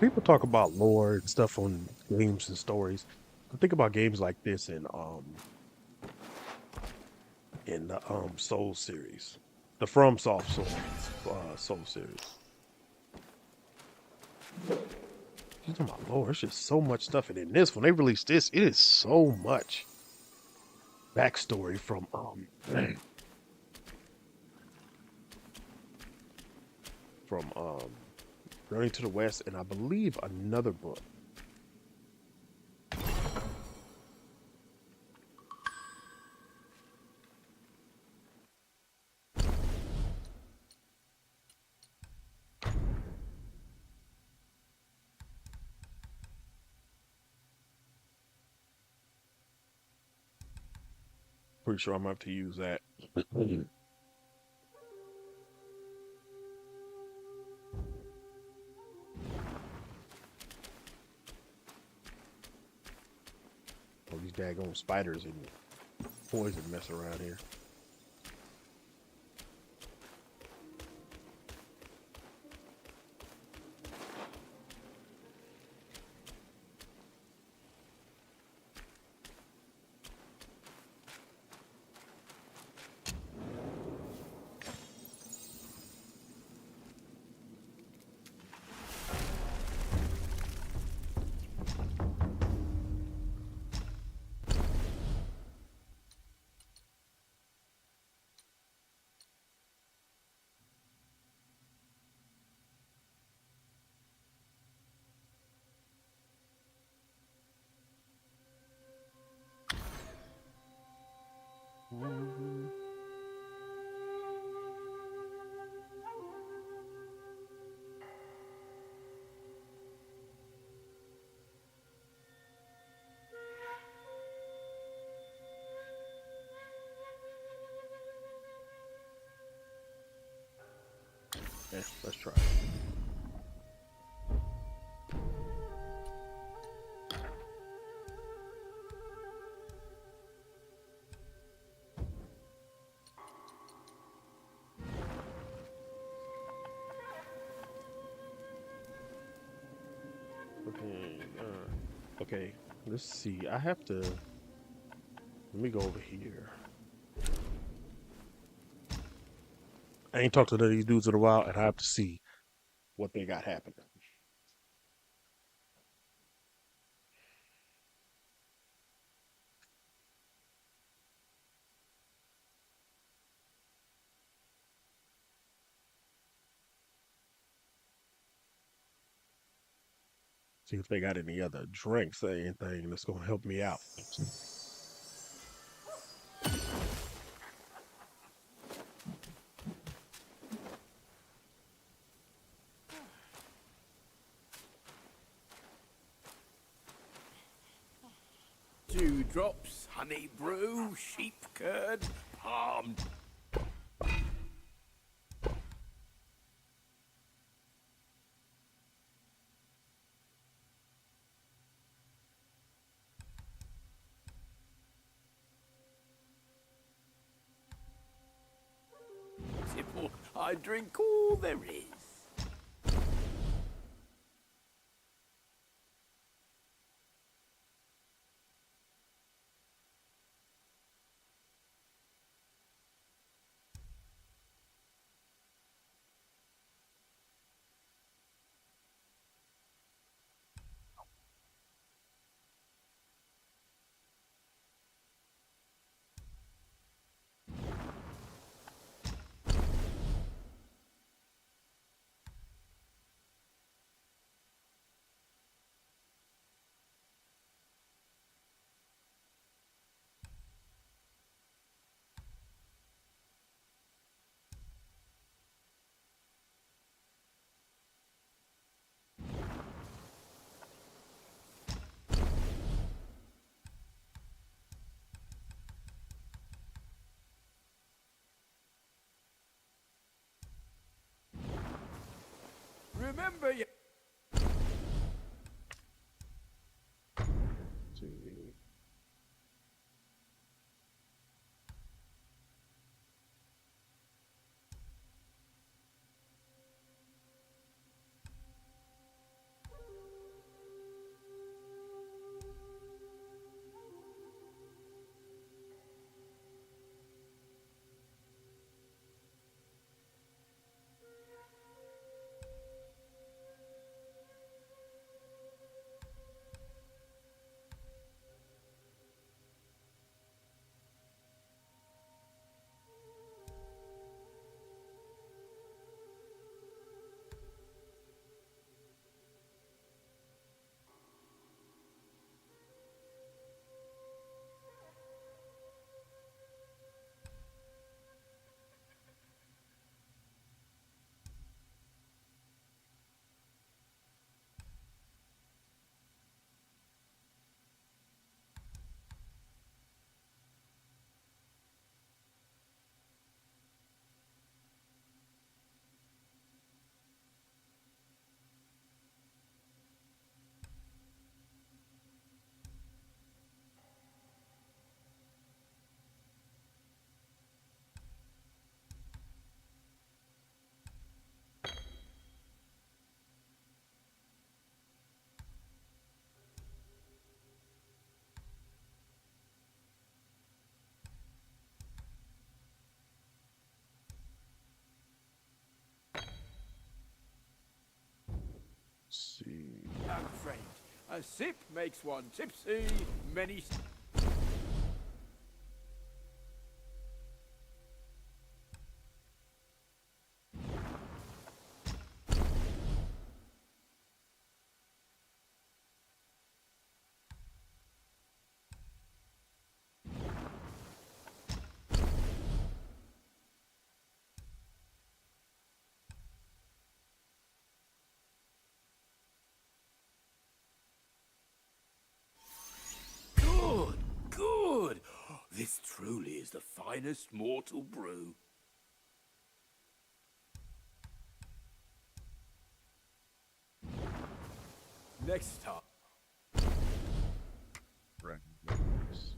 People talk about lore and stuff on games and stories. I think about games like this in the Soul series, the FromSoft Soul series. You talking about lore? There's just so much stuff, and in this, when they released this, it is so much backstory from from Journey to the West, and I believe another book. Pretty sure I'm gonna have to use that. Oh, these daggone spiders and poison mess around here. man. Let's try. Okay, okay, let's see. I have to. Let me go over here. I ain't talked to none of these dudes in a while, and I have to see what they got happening. See if they got any other drinks or anything that's gonna help me out. Dewdrops, honey brew, sheep curd, palm. Tipple, I drink all there is. Remember you. See. See. Young friend, a sip makes one tipsy, many... Good, good. This truly is the finest mortal brew. next time. Right. Let's see.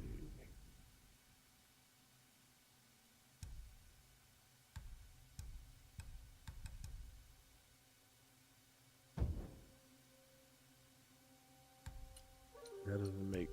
That doesn't make.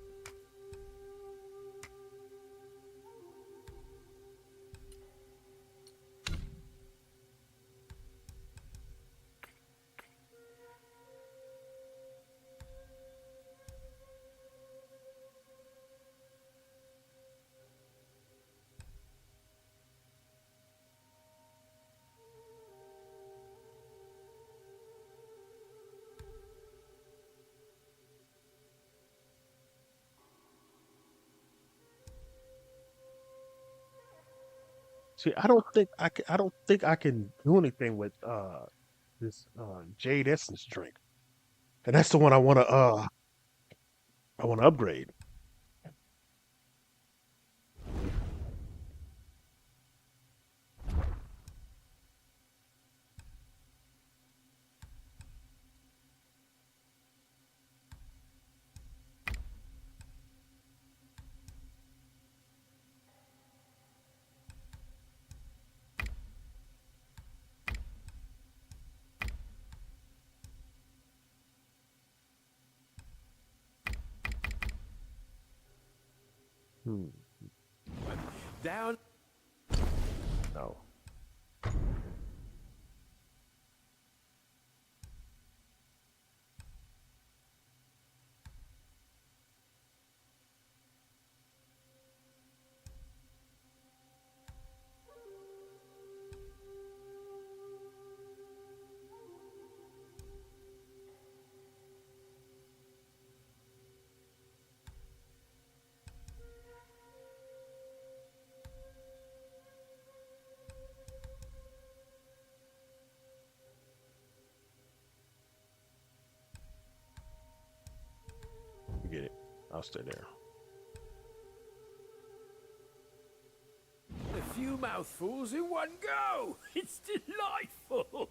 See, I don't think I can. I don't think I can do anything with this Jade Essence drink, and that's the one I want to upgrade. Hmm. Down. No. Forget it. I'll stay there. A few mouthfuls in one go. It's delightful.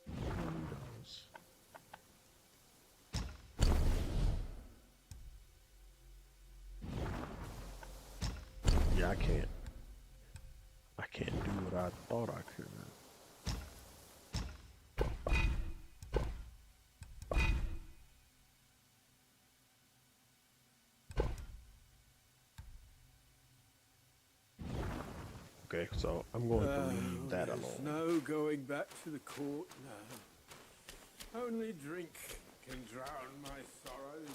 Windows. Yeah, I can't. I can't do what I thought I could. Okay, so I'm going to leave that There's alone. no going back to the court now. Only drink can drown my sorrows.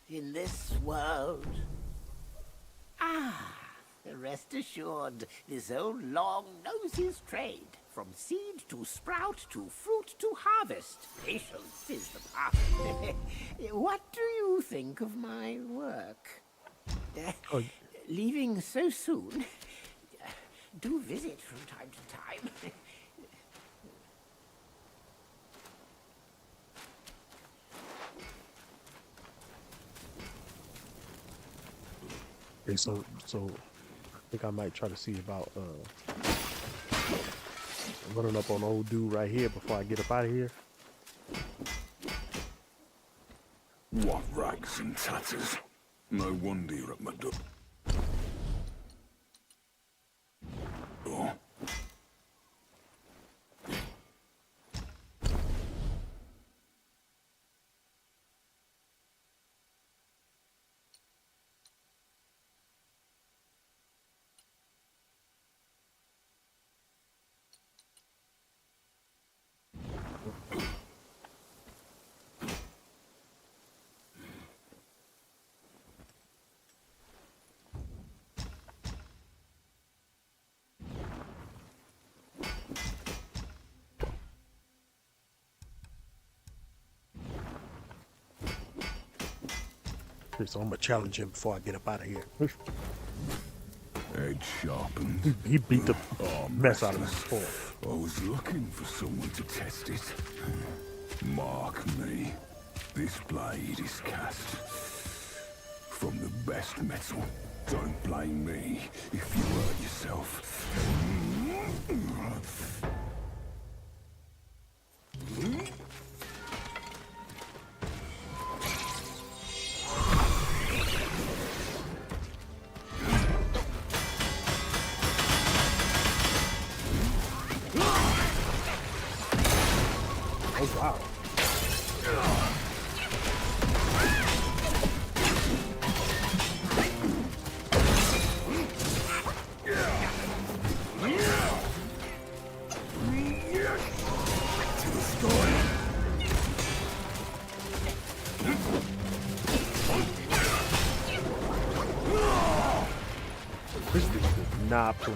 In this world. Ah, rest assured, this old long knows his trade. From seed to sprout to fruit to harvest. Patience is the path. What do you think of my work? Oh, Leaving so soon? Do visit from time to time. okay, so I think I might try to see about running up on old dude right here before I get up out of here. What rags and tatters? No wonder you're at my door. So I'm gonna challenge him before I get up out of here. Edge sharpened. He beat the Arm mess out of me rested. before. I was looking for someone to test it. Mark me. This blade is cast from the best metal. Don't blame me if you hurt yourself. Oh wow. This dude did not play.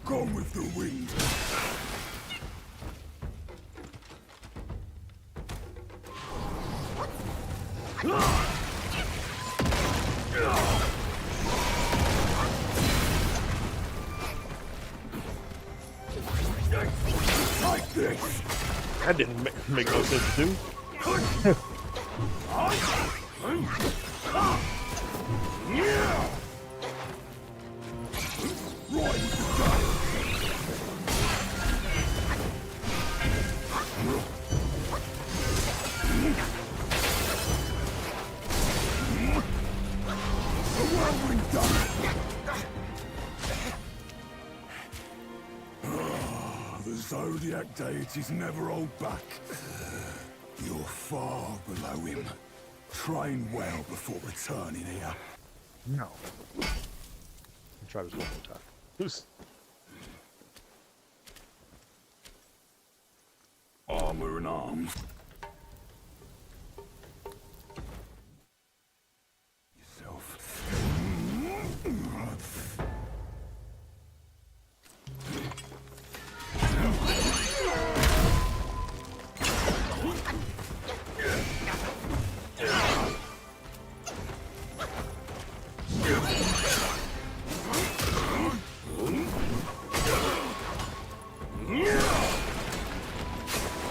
Go with the wind. Like this. That didn't make no sense to do. The Zodiac deities never hold back. You're far below him. Train well before returning here. No. Let me try this one more time. Oops. Armor and arms. Yourself.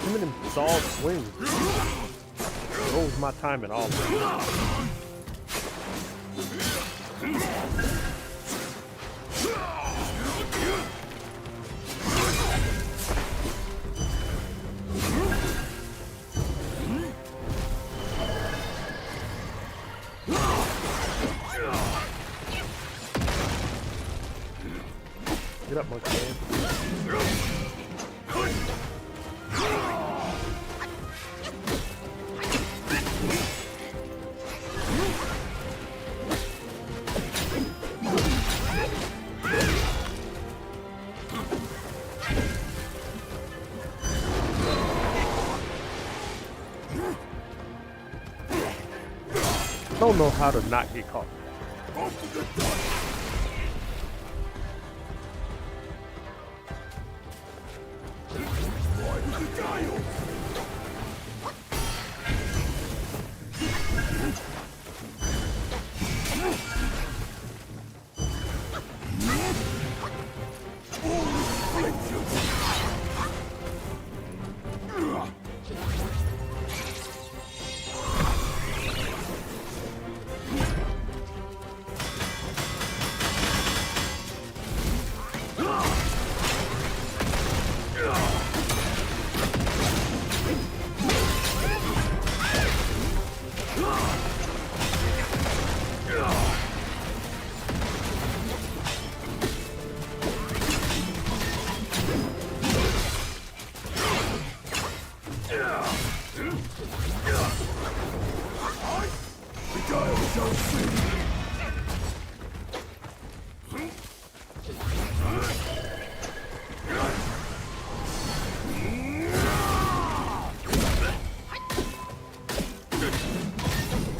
Him and them solid swings. Throws my timing all the way. Get up, monkey man. don't know how to not get caught.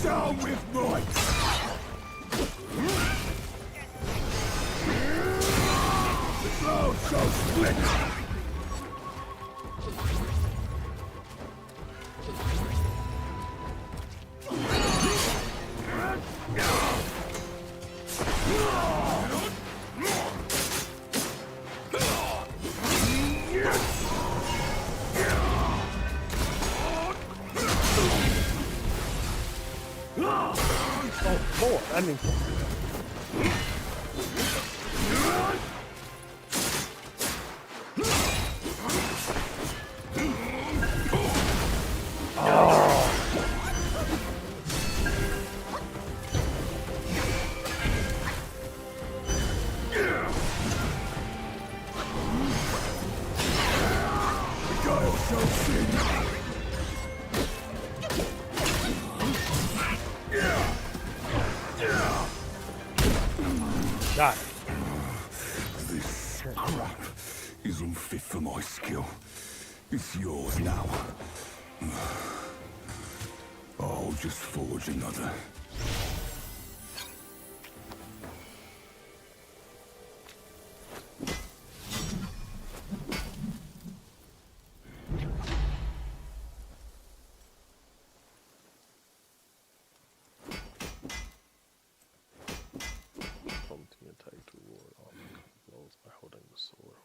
Down with might! The cloud shall split! Oh, Lord, I need Guile shall sin! got it. This crap is unfit for my skill. It's yours now. I'll just forge another. Continue attack toward all blows by holding the sword.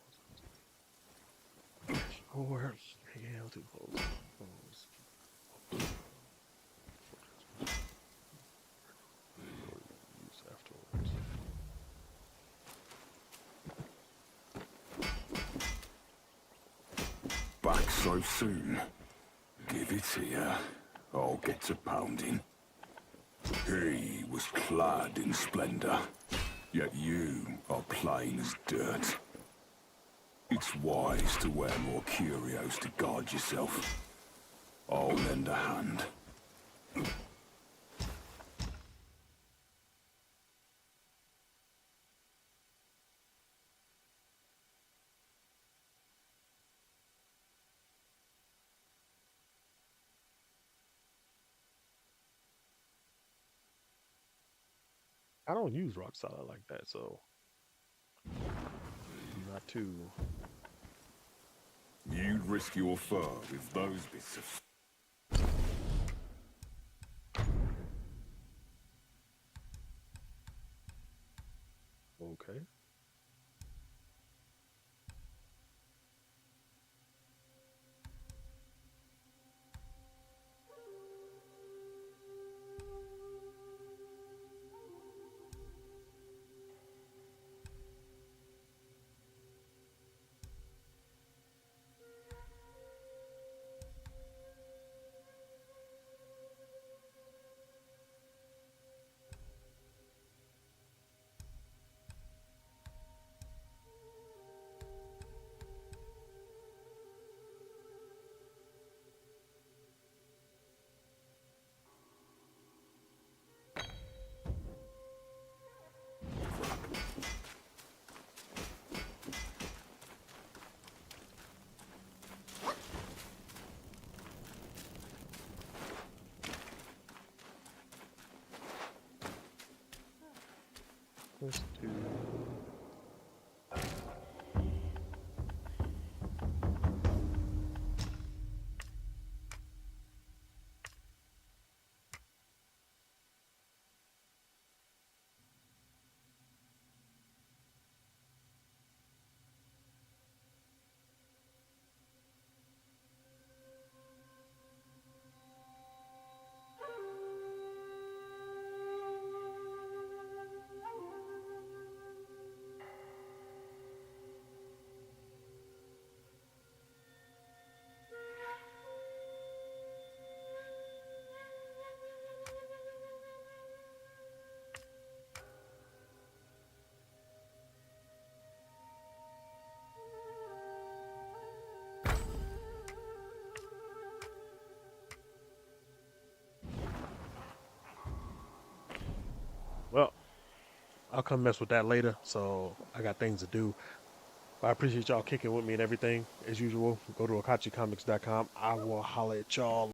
Sword, yeah, to blows. Use afterwards. Back so soon? Give it here. I'll get to pounding. He was clad in splendor, yet you are plain as dirt. It's wise to wear more curios to guard yourself. I'll lend a hand. I don't use rock solid like that, so I'm not too. You'd risk your fur with those bits of... Okay. Let's do. Well, I'll come mess with that later. So I got things to do. But I appreciate y'all kicking with me and everything. As usual, go to akachicomics.com. I will holler at y'all.